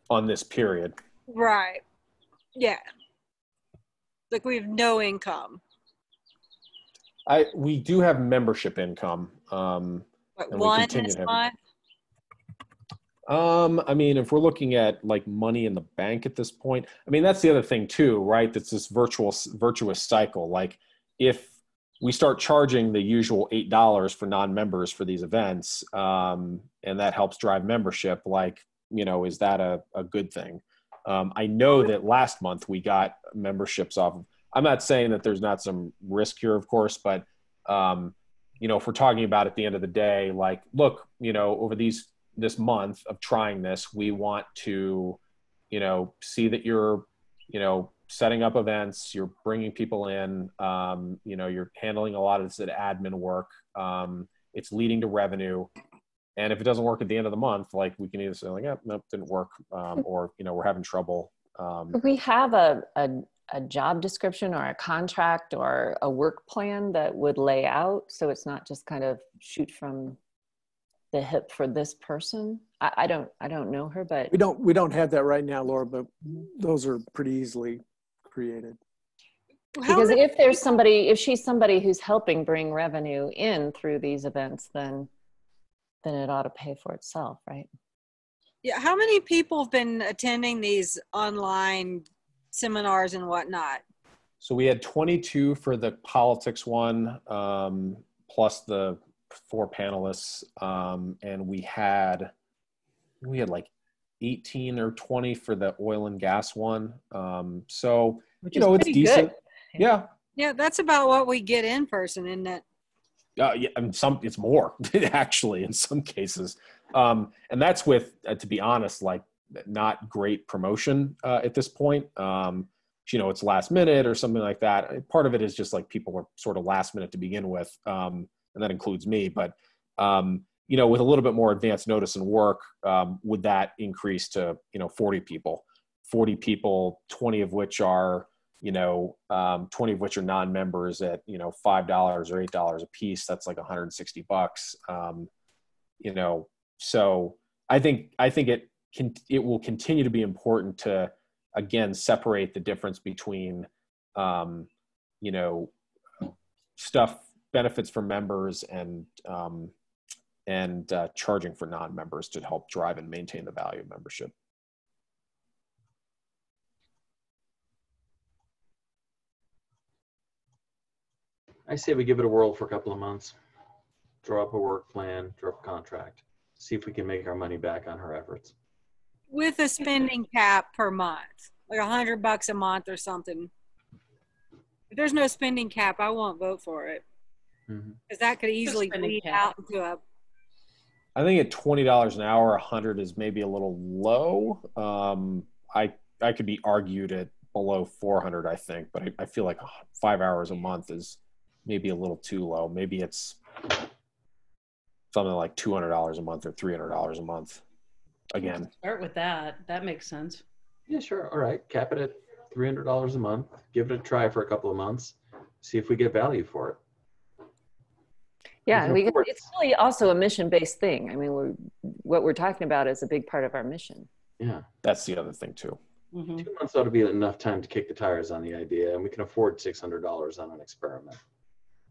On this period. Right. Yeah. Like, we have no income. We do have membership income. But one this month? I mean, if we're looking at like money in the bank at this point, I mean, that's the other thing too, right? That's this virtuous cycle. Like, if we start charging the usual $8 for non-members for these events, and that helps drive membership, like, is that a good thing? I know that last month we got memberships off of, I'm not saying that there's not some risk here, of course, but, if we're talking about at the end of the day, like, look, over this month of trying this, we want to, see that you're, setting up events, you're bringing people in, you're handling a lot of this admin work. It's leading to revenue. And if it doesn't work at the end of the month, like, we can either say like, yeah, nope, didn't work. Or, we're having trouble. We have a job description or a contract or a work plan that would lay out, so it's not just kind of shoot from the hip for this person. I don't know her, but we don't have that right now, Laura, but those are pretty easily created. Because if she's somebody who's helping bring revenue in through these events, then it ought to pay for itself, right? Yeah. How many people have been attending these online seminars and whatnot? So we had 22 for the politics one, plus the 4 panelists, and we had like 18 or 20 for the oil and gas one. So, Which you know, it's pretty decent. good. Yeah. Yeah, that's about what we get in person, isn't it? Yeah, and it's more actually in some cases. And that's with, to be honest, like not great promotion at this point. You know, it's last minute or something like that. Part of it is just like people are sort of last minute to begin with. And that includes me, but, you know, with a little bit more advanced notice and work, would that increase to, you know, 40 people, 20 of which are, you know, 20 of which are non-members at, you know, $5 or $8 a piece. That's like $160. You know, so I think it will continue to be important to, again, separate the difference between, you know, benefits for members and charging for non-members to help drive and maintain the value of membership. I say we give it a whirl for a couple of months. Draw up a work plan, draw up a contract, see if we can make our money back on her efforts. With a spending cap per month, like $100 a month or something. If there's no spending cap, I won't vote for it. Because that could easily bleed out into a. I think at $20 an hour, 100 is maybe a little low. I could be argued at below 400, I think, but I feel like 5 hours a month is maybe a little too low. Maybe it's something like $200 a month or $300 a month. Again, start with that. That makes sense. Yeah, sure. All right. Cap it at $300 a month. Give it a try for a couple of months. See if we get value for it. Yeah, it's really also a mission-based thing. I mean, what we're talking about is a big part of our mission. Yeah, that's the other thing too. 2 months ought to be enough time to kick the tires on the idea, and we can afford $600 on an experiment.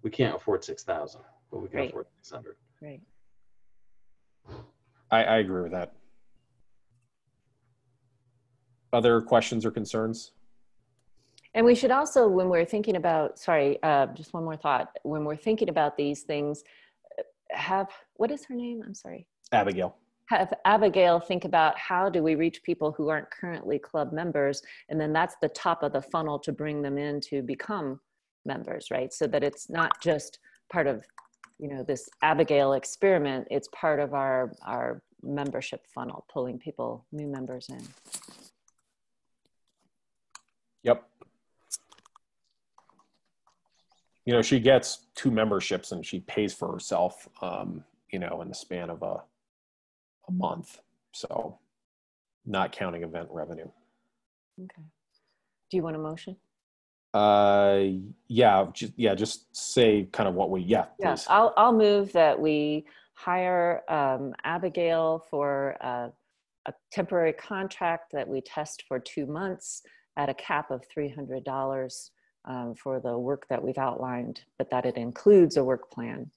We can't afford $6,000, but we can afford $600. Right. I agree with that. Other questions or concerns? And we should also, when we're thinking about, just one more thought. When we're thinking about these things, what is her name? I'm sorry. Abigail. Have Abigail think about how do we reach people who aren't currently club members, and then that's the top of the funnel to bring them in to become members, right? So that it's not just part of, you know, this Abigail experiment, it's part of our membership funnel, pulling people, new members in. Yep. You know, she gets 2 memberships and she pays for herself, you know, in the span of a month. So not counting event revenue. Okay. Do you want a motion? Just say kind of what please. I'll move that we hire Abigail for a temporary contract that we test for 2 months at a cap of $300 for the work that we've outlined, but that it includes a work plan.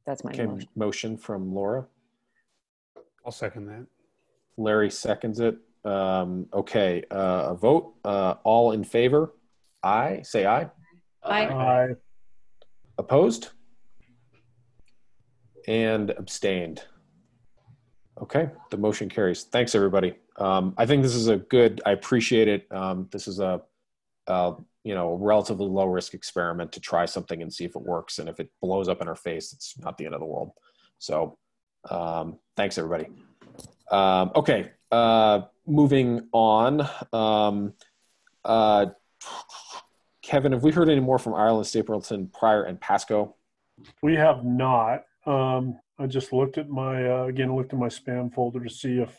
That's my motion. Motion from Laura. I'll second that. Larry seconds it. Okay, a vote. All in favor? Aye. Say aye. Aye. Opposed? And abstained. Okay, the motion carries. Thanks, everybody. I think this is I appreciate it. This is a relatively low risk experiment to try something and see if it works. And if it blows up in our face, it's not the end of the world. So thanks, everybody. Okay, moving on. Kevin, have we heard any more from Ireland, Stapleton, Pryor, and Pasco? We have not. I just looked at my spam folder to see if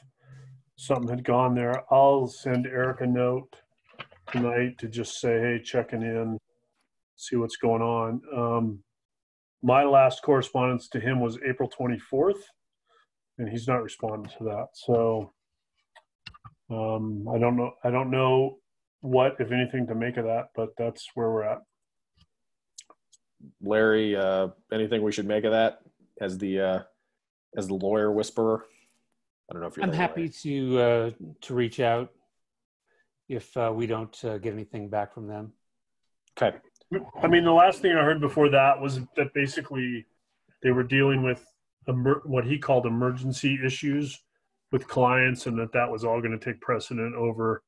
something had gone there. I'll send Eric a note tonight to just say, hey, checking in, see what's going on. My last correspondence to him was April 24th, and he's not responding to that. So I don't know what, if anything, to make of that, but that's where we're at. Larry, anything we should make of that as the lawyer whisperer? I don't know if you're. I'm happy to reach out if we don't get anything back from them. Okay. I mean, the last thing I heard before that was that basically they were dealing with what he called emergency issues with clients, and that was all going to take precedent over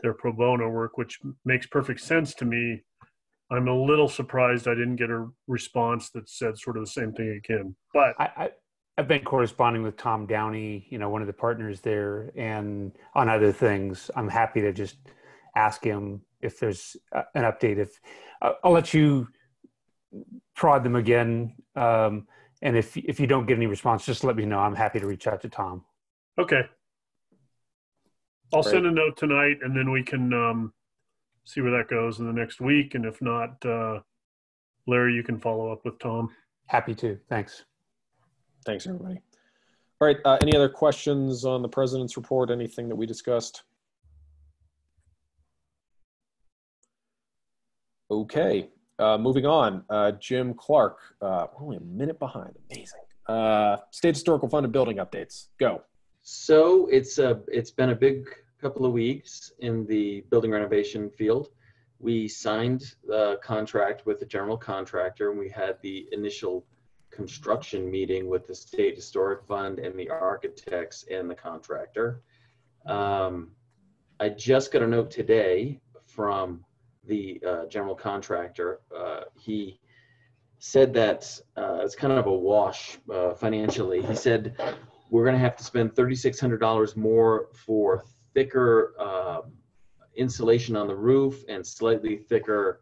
their pro bono work, which makes perfect sense to me. I'm a little surprised I didn't get a response that said sort of the same thing again. But I've been corresponding with Tom Downey, one of the partners there, and on other things. I'm happy to just ask him if there's an update. If I'll let you prod them again, and if you don't get any response, just let me know. I'm happy to reach out to Tom. Okay. I'll send a note tonight, and then we can see where that goes in the next week. And if not, Larry, you can follow up with Tom. Happy to. Thanks. Thanks, everybody. All right. Any other questions on the president's report? Anything that we discussed? Okay. Moving on. Jim Clark. Only a minute behind. Amazing. State Historical Fund and building updates. Go. So it's been a big couple of weeks in the building renovation field. We signed the contract with the general contractor, and we had the initial construction meeting with the State Historic Fund and the architects and the contractor. I just got a note today from the general contractor. He said that it's kind of a wash financially. He said we're going to have to spend $3,600 more for thicker insulation on the roof and slightly thicker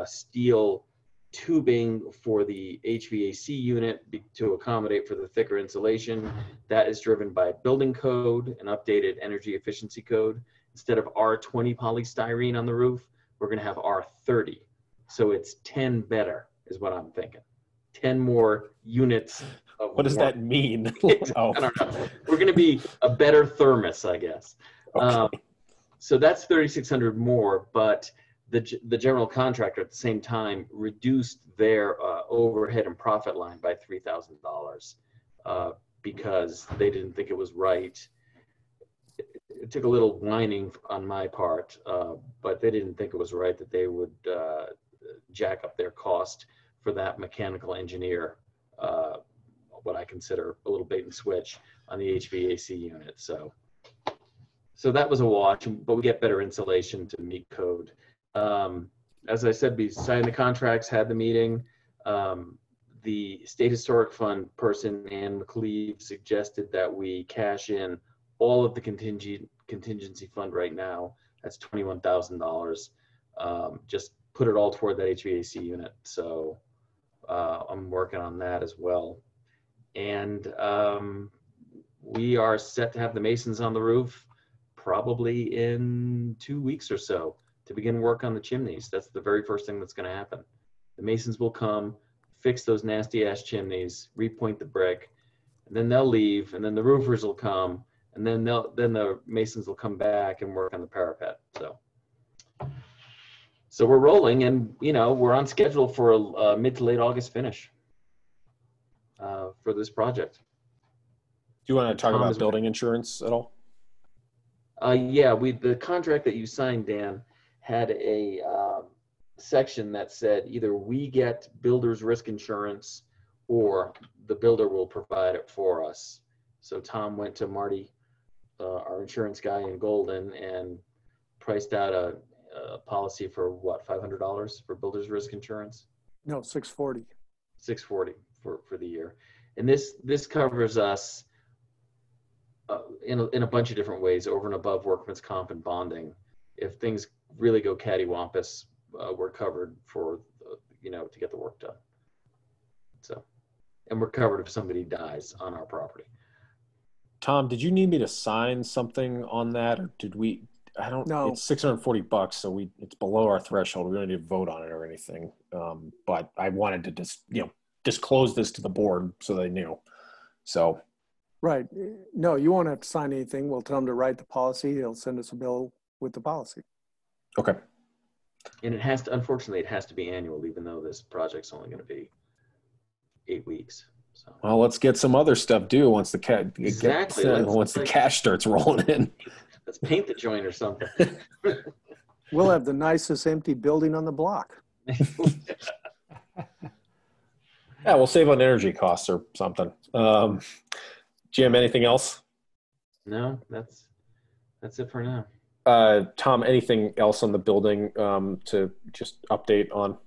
steel tubing for the HVAC unit to accommodate for the thicker insulation. That is driven by building code, an updated energy efficiency code. Instead of R20 polystyrene on the roof, we're going to have R30. So it's 10 better is what I'm thinking. 10 more units. What does that mean? I don't know. We're going to be a better thermos, I guess. Okay. So that's 3,600 more, but the general contractor at the same time reduced their overhead and profit line by $3,000 because they didn't think it was right. It took a little whining on my part, but they didn't think it was right that they would jack up their cost for that mechanical engineer, what I consider a little bait and switch on the HVAC unit. So that was a wash, but we get better insulation to meet code. As I said, we signed the contracts, had the meeting. The State Historic Fund person, Ann McCleve, suggested that we cash in all of the contingency fund right now. That's $21,000. Just put it all toward that HVAC unit. So I'm working on that as well. And we are set to have the masons on the roof probably in 2 weeks or so to begin work on the chimneys. That's the very first thing that's going to happen. The masons will come, fix those nasty ass chimneys, repoint the brick, and then they'll leave, and then the roofers will come, and then the masons will come back and work on the parapet. So we're rolling, and we're on schedule for a mid to late August finish for this project. Do you want to talk about building insurance at all? Yeah, the contract that you signed, Dan, had a section that said either we get builder's risk insurance or the builder will provide it for us. So Tom went to Marty, our insurance guy in Golden, and priced out a policy for what, $500 for builder's risk insurance? No, $640. $640 for the year. And this covers us in a bunch of different ways, over and above workman's comp and bonding. If things really go cattywampus, we're covered for to get the work done. So, and we're covered if somebody dies on our property. Tom, did you need me to sign something on that, or did we? I don't know. It's $640, so it's below our threshold. We don't need to vote on it or anything. But I wanted to just disclose this to the board so they knew. So. Right. No, you won't have to sign anything. We'll tell them to write the policy. They'll send us a bill with the policy. Okay. And unfortunately, it has to be annual, even though this project's only going to be 8 weeks. So. Well, let's get some other stuff due once the once the cash starts rolling in. Let's paint the joint or something. We'll have the nicest empty building on the block. Yeah, we'll save on energy costs or something. Jim, anything else? No, that's it for now. Tom, anything else on the building to just update on?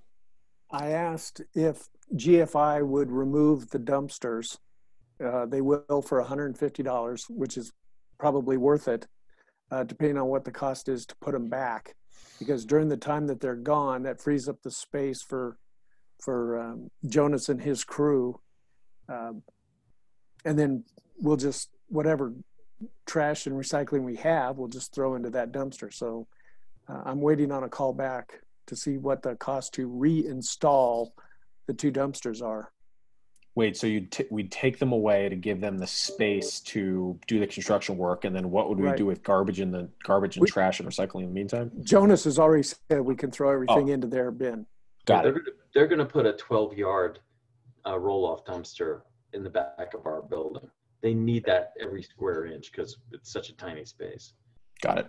I asked if GFI would remove the dumpsters. They will for $150, which is probably worth it, depending on what the cost is to put them back. Because during the time that they're gone, that frees up the space for Jonas and his crew. And then we'll just, whatever trash and recycling we have, we'll just throw into that dumpster. So I'm waiting on a call back to see what the cost to reinstall the 2 dumpsters are. Wait, so we'd take them away to give them the space to do the construction work, and then what would we do with garbage and trash and recycling in the meantime? Jonas has already said we can throw everything into their bin. Got it. They're going to put a 12-yard roll-off dumpster in the back of our building. They need that every square inch because it's such a tiny space. Got it.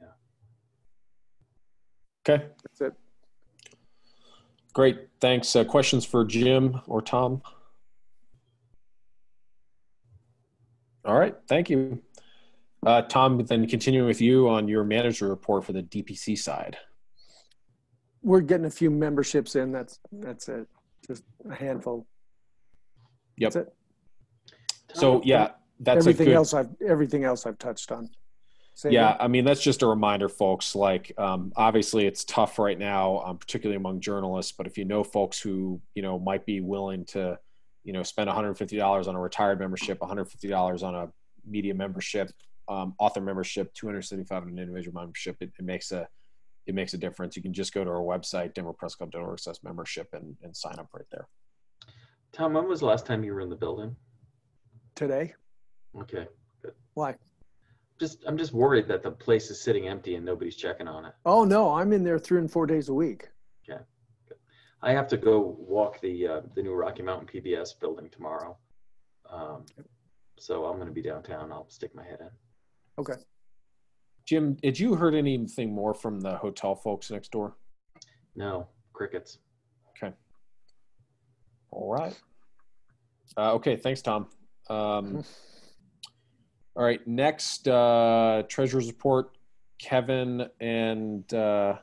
Yeah. Okay. That's it. Great. Thanks. Questions for Jim or Tom? All right. Thank you. Tom, then continuing with you on your manager report for the DPC side. We're getting a few memberships in. That's it. Just a handful. Yep. That's it. So yeah, that's everything else I've touched on. I mean, that's just a reminder, folks. Like, obviously, it's tough right now, particularly among journalists. But if you know folks who might be willing to, spend $150 on a retired membership, $150 on a media membership, author membership, $275 on an individual membership, it makes a difference. You can just go to our website, denverpressclub.org/membership, and sign up right there. Tom, when was the last time you were in the building? Today. Okay, good. Why? I'm just worried that the place is sitting empty and nobody's checking on it. Oh no, I'm in there 3 and 4 days a week. Okay, good. I have to go walk the new Rocky Mountain PBS building tomorrow, so I'm going to be downtown. I'll stick my head in. Okay. Jim, did you heard anything more from the hotel folks next door? No, crickets. Okay. All right. Okay, thanks, Tom. All right, next, treasurer's report, Kevin and Tom.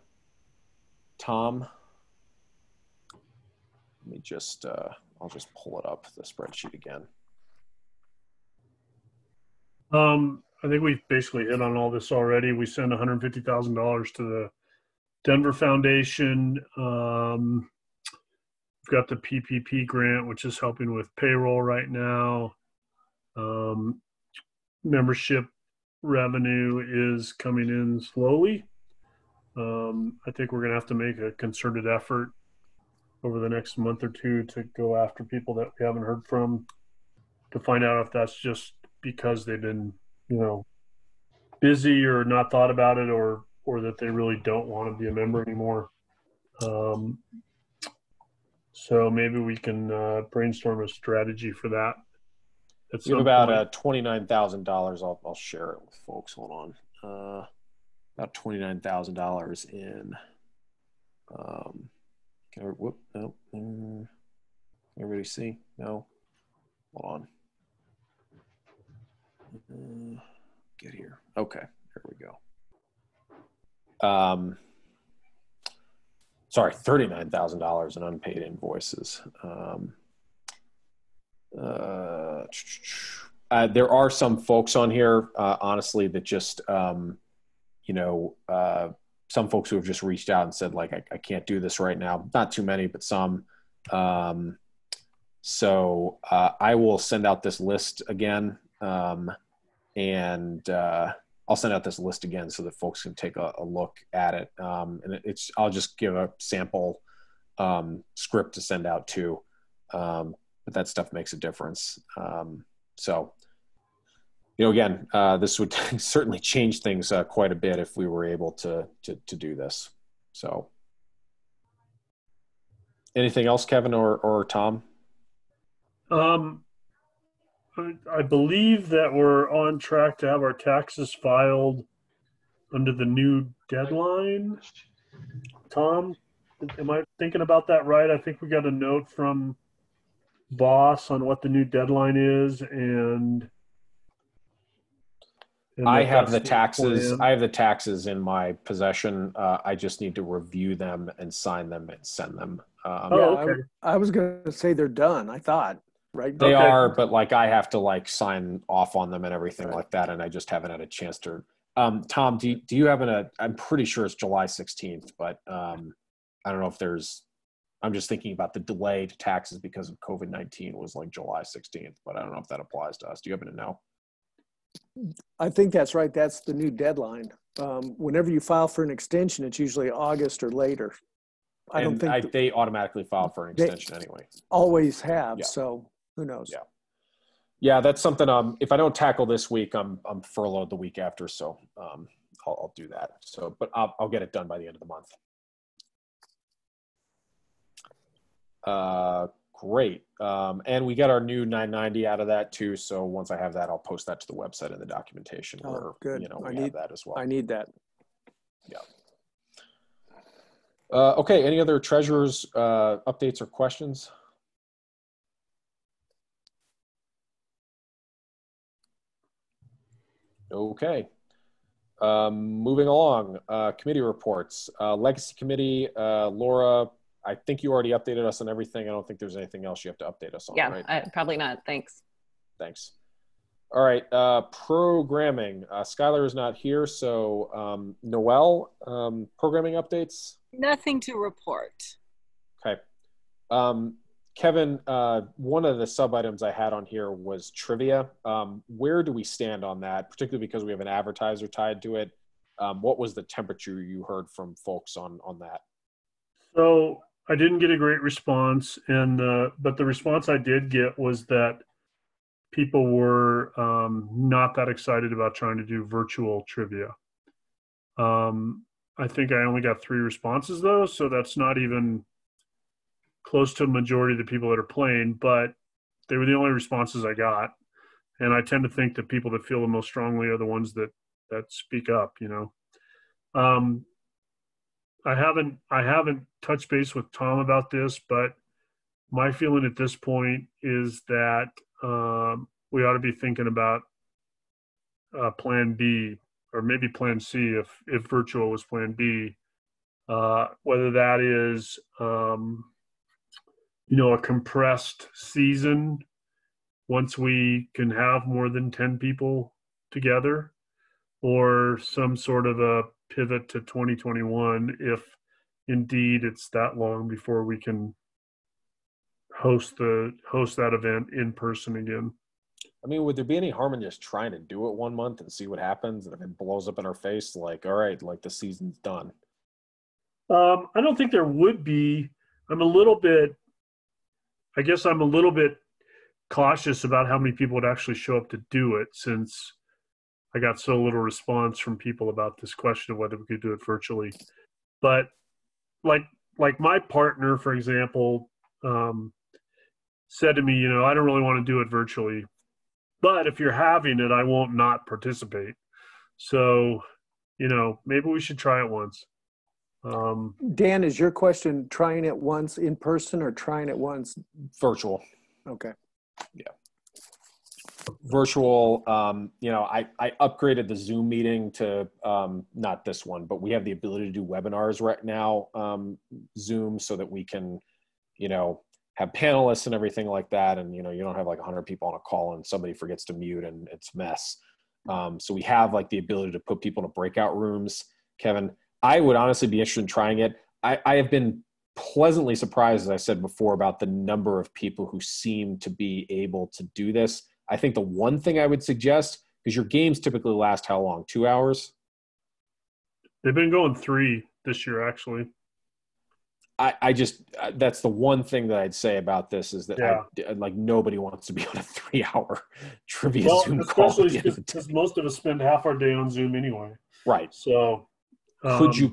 Let me just, I'll just pull it up, the spreadsheet again. I think we've basically hit on all this already. We sent $150,000 to the Denver Foundation. We've got the PPP grant, which is helping with payroll right now. Membership revenue is coming in slowly. I think we're going to have to make a concerted effort over the next month or two to go after people that we haven't heard from, to find out if that's just because they've been, busy or not thought about it, or that they really don't want to be a member anymore. So maybe we can brainstorm a strategy for that. We have about $29,000. I'll share it with folks. Hold on. About $29,000 in. No. Can everybody see? No. Hold on. Get here. Okay. Here we go. Sorry, $39,000 in unpaid invoices. There are some folks on here, honestly, that just, some folks who have just reached out and said, like, I can't do this right now. Not too many, but some. So I will send out this list again, and I'll send out this list again so that folks can take a look at it. And I'll just give a sample script to send out too. But that stuff makes a difference. So, again, this would certainly change things quite a bit if we were able to do this. So, anything else, Kevin or Tom? I believe that we're on track to have our taxes filed under the new deadline. Tom, am I thinking about that right? I think we got a note from boss on what the new deadline is, and I have the that's taxes. plan. I have the taxes in my possession. I just need to review them and sign them and send them. Oh, okay. I was going to say they're done. I thought, right? They Okay. are, but like I have to like sign off on them and everything Right. like that, and I just haven't had a chance to. Tom, do you have I'm pretty sure it's July 16th, but I don't know if there's. I'm just thinking about the delay to taxes because of COVID-19 was like July 16th, but I don't know if that applies to us. Do you happen to know? I think that's right. That's the new deadline. Whenever you file for an extension, it's usually August or later. I don't think they automatically file for an they- extension anyway. always have. Yeah. So who knows? Yeah. Yeah, that's something. If I don't tackle this week, I'm furloughed the week after, so I'll do that. So, but I'll get it done by the end of the month. Great. And we got our new 990 out of that too. So once I have that, I'll post that to the website in the documentation where good. we have that as well. I need that. Yeah. Okay. Any other treasurers updates or questions? Okay. Moving along, committee reports. Legacy Committee, Laura, I think you already updated us on everything. I don't think there's anything else you have to update us on, Yeah, right? probably not. Thanks. Thanks. All right, programming. Skylar is not here, so Noelle, programming updates? Nothing to report. Okay. Kevin, one of the sub-items I had on here was trivia. Where do we stand on that, particularly because we have an advertiser tied to it? What was the temperature you heard from folks on that? So I didn't get a great response, but the response I did get was that people were not that excited about trying to do virtual trivia. I think I only got 3 responses though, so that's not even close to the majority of the people that are playing, but they were the only responses I got. And I tend to think that people that feel the most strongly are the ones that speak up, I haven't touched base with Tom about this, but my feeling at this point is that we ought to be thinking about plan B or maybe plan C if virtual was plan B, whether that is a compressed season once we can have more than 10 people together, or some sort of a pivot to 2021 if indeed it's that long before we can host that event in person again. I mean, would there be any harm in just trying to do it 1 month and see what happens? And if it blows up in our face, like, all right, like the season's done. I don't think there would be. I'm a little bit cautious about how many people would actually show up to do it, since I got so little response from people about this question of whether we could do it virtually. But like my partner, for example, said to me, I don't really want to do it virtually, but if you're having it, I won't not participate. So, maybe we should try it once. Dan, is your question trying it once in person or trying it once Virtual. Okay. Yeah. Virtual, I upgraded the Zoom meeting to not this one, but we have the ability to do webinars right now, Zoom, so that we can, have panelists and everything like that. And, you don't have like 100 people on a call and somebody forgets to mute and it's a mess. So we have like the ability to put people in breakout rooms. Kevin, I would honestly be interested in trying it. I have been pleasantly surprised, as I said before, about the number of people who seem to be able to do this. I think the one thing I would suggest, because your games typically last how long? 2 hours? They've been going 3 this year, actually. I just, that's the one thing that I'd say about this is that like nobody wants to be on a 3-hour trivia Zoom call. Especially because most of us spend half our day on Zoom anyway. Right. So could you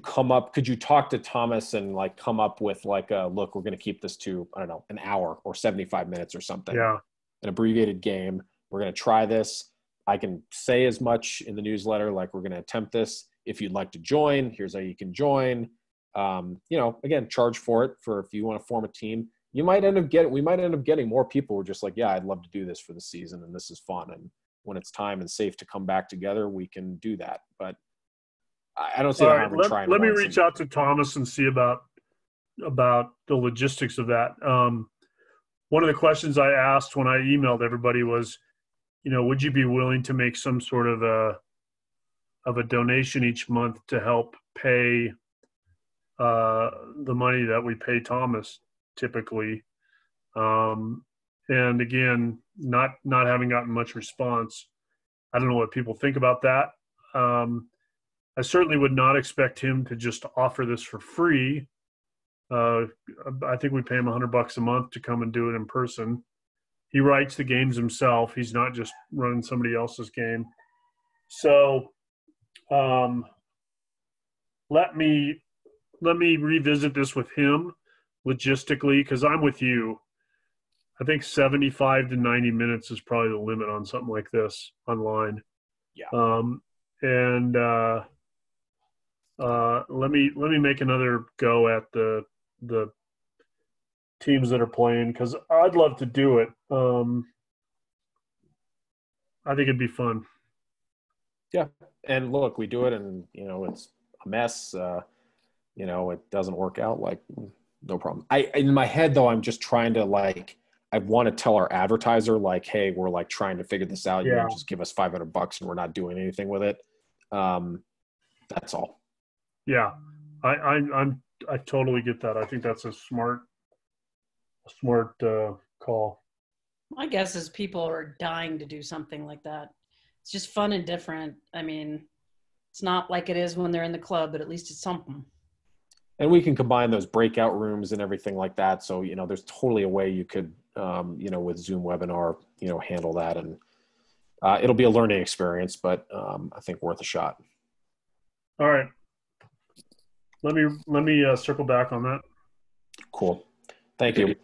talk to Thomas and like come up with like look, we're going to keep this to, I don't know, an hour or 75 minutes or something. Yeah. An abbreviated game. We're going to try this. I can say as much in the newsletter, like we're going to attempt this. If you'd like to join, here's how you can join. Again, charge for it if you want to form a team. we might end up getting more people who are just like, yeah, I'd love to do this for the season and this is fun. And when it's time and safe to come back together, we can do that. But I don't see the harm in trying. Let me reach out to Thomas and see about the logistics of that. One of the questions I asked when I emailed everybody was, would you be willing to make some sort of a donation each month to help pay the money that we pay Thomas typically? And again, not having gotten much response. I don't know what people think about that. I certainly would not expect him to just offer this for free. I think we pay him $100 a month to come and do it in person. He writes the games himself. He's not just running somebody else's game. So let me revisit this with him logistically, because I'm with you. I think 75 to 90 minutes is probably the limit on something like this online. Yeah. Let me make another go at the teams that are playing, because I'd love to do it. I think it'd be fun. Yeah. And look, we do it and, it's a mess. It doesn't work out, like, no problem. In my head though, I'm just trying to I want to tell our advertiser, hey, we're trying to figure this out. Yeah. You just give us $500 and we're not doing anything with it. That's all. Yeah. I totally get that. I think that's a smart call. My guess is people are dying to do something like that. It's just fun and different. I mean, it's not like it is when they're in the club, but at least it's something. And we can combine those breakout rooms and everything like that. So, there's totally a way you could, with Zoom webinar, handle that. And it'll be a learning experience, but I think worth a shot. All right. Let me circle back on that. Cool. Thank you.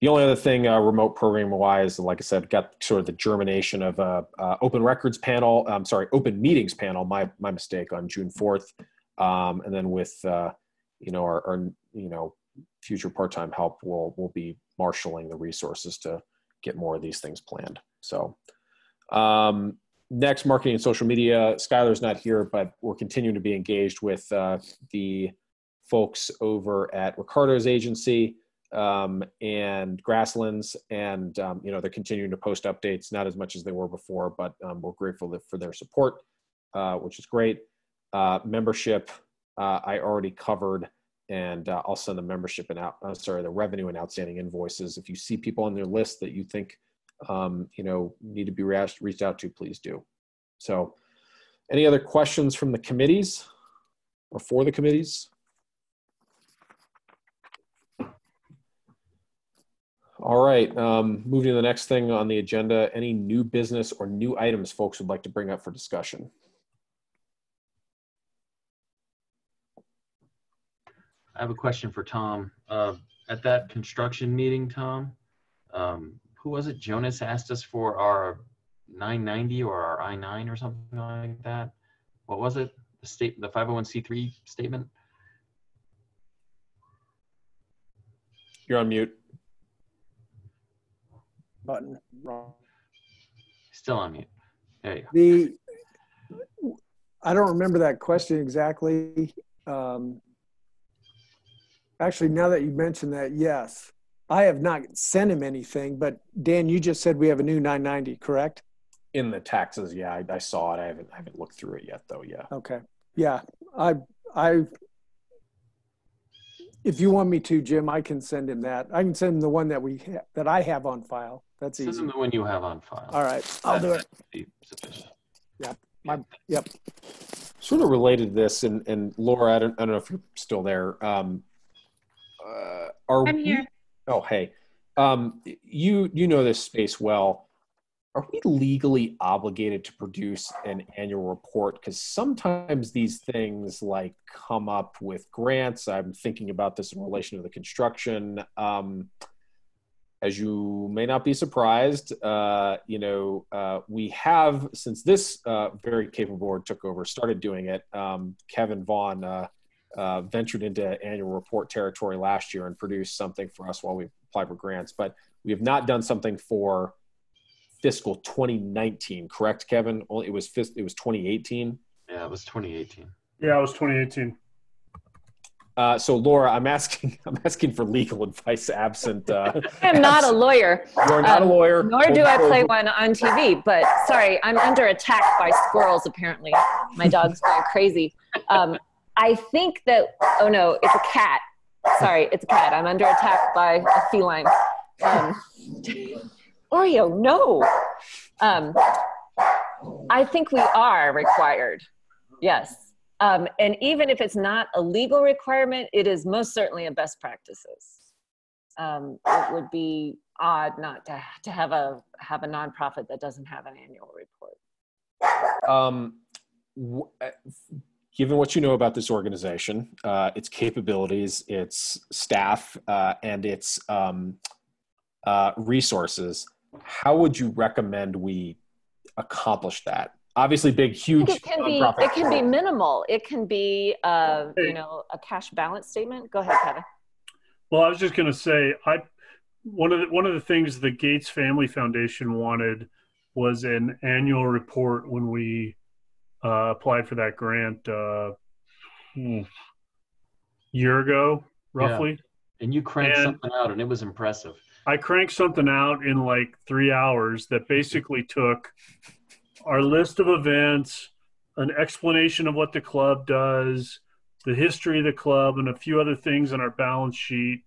The only other thing, remote programming wise, like I said, got sort of the germination of open records panel. Open meetings panel. My mistake, on June 4th. And then with our future part-time help, we'll be marshaling the resources to get more of these things planned. So next, marketing and social media. Skylar's not here, but we're continuing to be engaged with the folks over at Ricardo's agency and Grasslands, and they're continuing to post updates, not as much as they were before, but we're grateful for their support, which is great. Membership, I already covered, and I'll send the membership the revenue and outstanding invoices. If you see people on their list that you think need to be reached out to, please do. So, any other questions from the committees or for the committees? All right, moving to the next thing on the agenda. Any new business or new items folks would like to bring up for discussion? I have a question for Tom. At that construction meeting, Tom, who was it? Jonas asked us for our 990 or our I-9 or something like that. What was it? The 501c3 statement? You're on mute. Button wrong. Still on mute. There you go. I don't remember that question exactly. Actually, now that you mentioned that, yes. I have not sent him anything, but Dan, you just said we have a new 990, correct? In the taxes, yeah, I saw it. I haven't looked through it yet, though. Yeah. Okay. Yeah, I. If you want me to, Jim, I can send him that. I can send him the one that I have on file. That's easy. Send him the one you have on file. All right, I'll do it. Sufficient. Yep. Yep. Sort of related to this, and Laura, I don't know if you're still there. I'm here. Oh, hey. You know this space well. Are we legally obligated to produce an annual report? Because sometimes these things come up with grants. I'm thinking about this in relation to the construction. As you may not be surprised, we have, since this very capable board took over, started doing it. Kevin Vaughn ventured into annual report territory last year and produced something for us while we applied for grants, but we have not done something for fiscal 2019, correct, Kevin? Only it was 2018. Yeah, it was 2018. Yeah, it was 2018. So Laura, I'm asking for legal advice absent. I am not a lawyer. You are not a lawyer. Nor do I play one on TV, but sorry, I'm under attack by squirrels apparently. My dog's going crazy. I think that, oh no, it's a cat. Sorry, it's a cat. I'm under attack by a feline. Oreo, no. I think we are required. Yes. And even if it's not a legal requirement, it is most certainly a best practices. It would be odd not to have a nonprofit that doesn't have an annual report. Given what you know about this organization, its capabilities, its staff, and its resources, how would you recommend we accomplish that? Obviously, big, huge. It can be minimal. It can be, you know, a cash balance statement. Go ahead, Kevin. Well, I was just going to say, one of the things the Gates Family Foundation wanted was an annual report when we applied for that grant year ago, roughly. Yeah. And you cranked something out, and it was impressive. I cranked something out in like 3 hours that basically took our list of events, an explanation of what the club does, the history of the club, and a few other things on our balance sheet.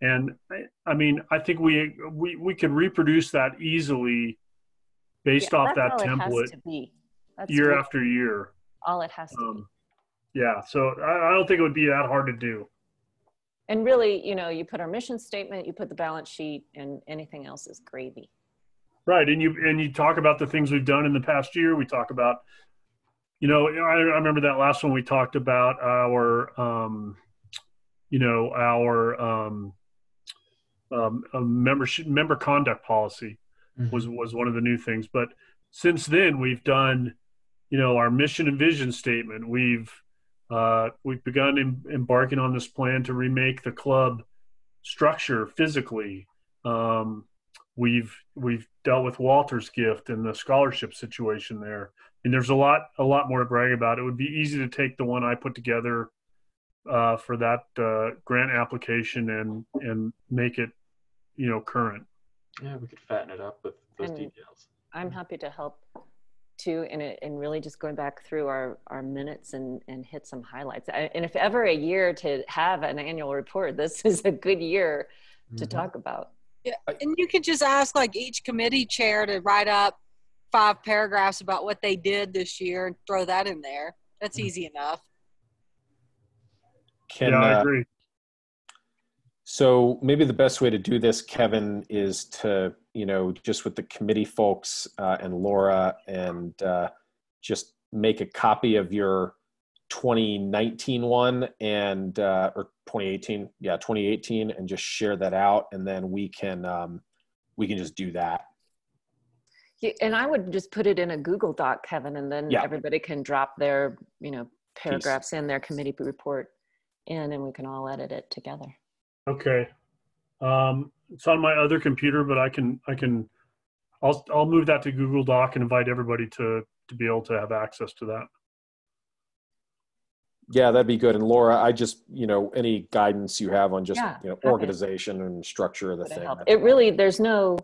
And I mean, I think we could reproduce that easily based off that template year after year. All it has to be. Yeah, so I don't think it would be that hard to do. And really, you know, you put our mission statement, you put the balance sheet, and anything else is gravy. Right, and you talk about the things we've done in the past year. We talk about, you know, I remember that last one we talked about our, member conduct policy was one of the new things. But since then, we've done, you know, our mission and vision statement. We've begun embarking on this plan to remake the club structure physically. We've dealt with Walter's gift and the scholarship situation there. And there's a lot more to brag about. It would be easy to take the one I put together for that grant application and make it, you know, current. Yeah, we could fatten it up with those details. I'm happy to help too, and really just going back through our minutes and hit some highlights. And if ever a year to have an annual report, this is a good year to talk about. Yeah, and you could just ask like each committee chair to write up 5 paragraphs about what they did this year and throw that in there. That's easy enough. I agree. So maybe the best way to do this, Kevin, is to, you know, just with the committee folks and Laura, and just make a copy of your 2019 one and or 2018, 2018, and just share that out, and then we can just do that. Yeah, and I would just put it in a Google Doc, Kevin, and then everybody can drop their, you know, paragraphs in their committee report in, and we can all edit it together. Okay. It's on my other computer, but I'll move that to Google Doc and invite everybody to be able to have access to that. Yeah, that'd be good. And Laura, I just, you know, any guidance you have on just, you know, organization and structure of the thing. It really, there's no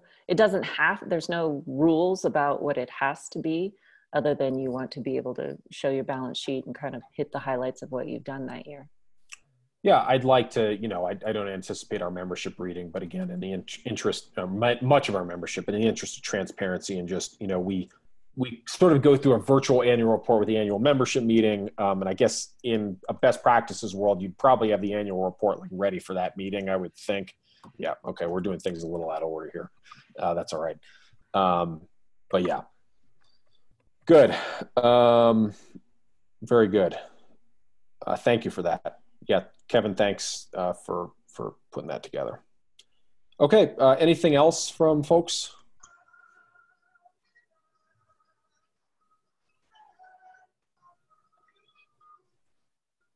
rules about what it has to be, other than you want to be able to show your balance sheet and kind of hit the highlights of what you've done that year. Yeah, I'd like to, you know, I don't anticipate our membership reading, but again, in the interest, much of our membership, in the interest of transparency, and just, you know, we sort of go through a virtual annual report with the annual membership meeting. And I guess in a best practices world, you'd probably have the annual report like ready for that meeting, I would think. Yeah. Okay. We're doing things a little out of order here. That's all right. But yeah, good. Very good. Thank you for that. Yeah. Kevin, thanks for putting that together. Okay. Anything else from folks?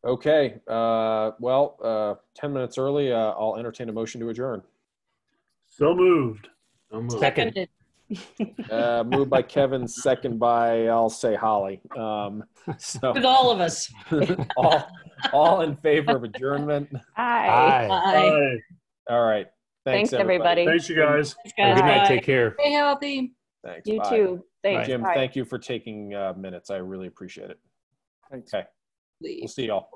Okay. 10 minutes early. I'll entertain a motion to adjourn. So moved. Second. Moved by Kevin, second by, I'll say, Holly. So With all of us. all in favor of adjournment. Hi. Bye. All right. Thanks, everybody. Thanks, you guys. Have a good night. Bye. Take care. Stay healthy. Thanks. You Bye. too. Thanks. Jim, Bye. thank you for taking minutes. I really appreciate it. Thanks. Okay. We'll see y'all.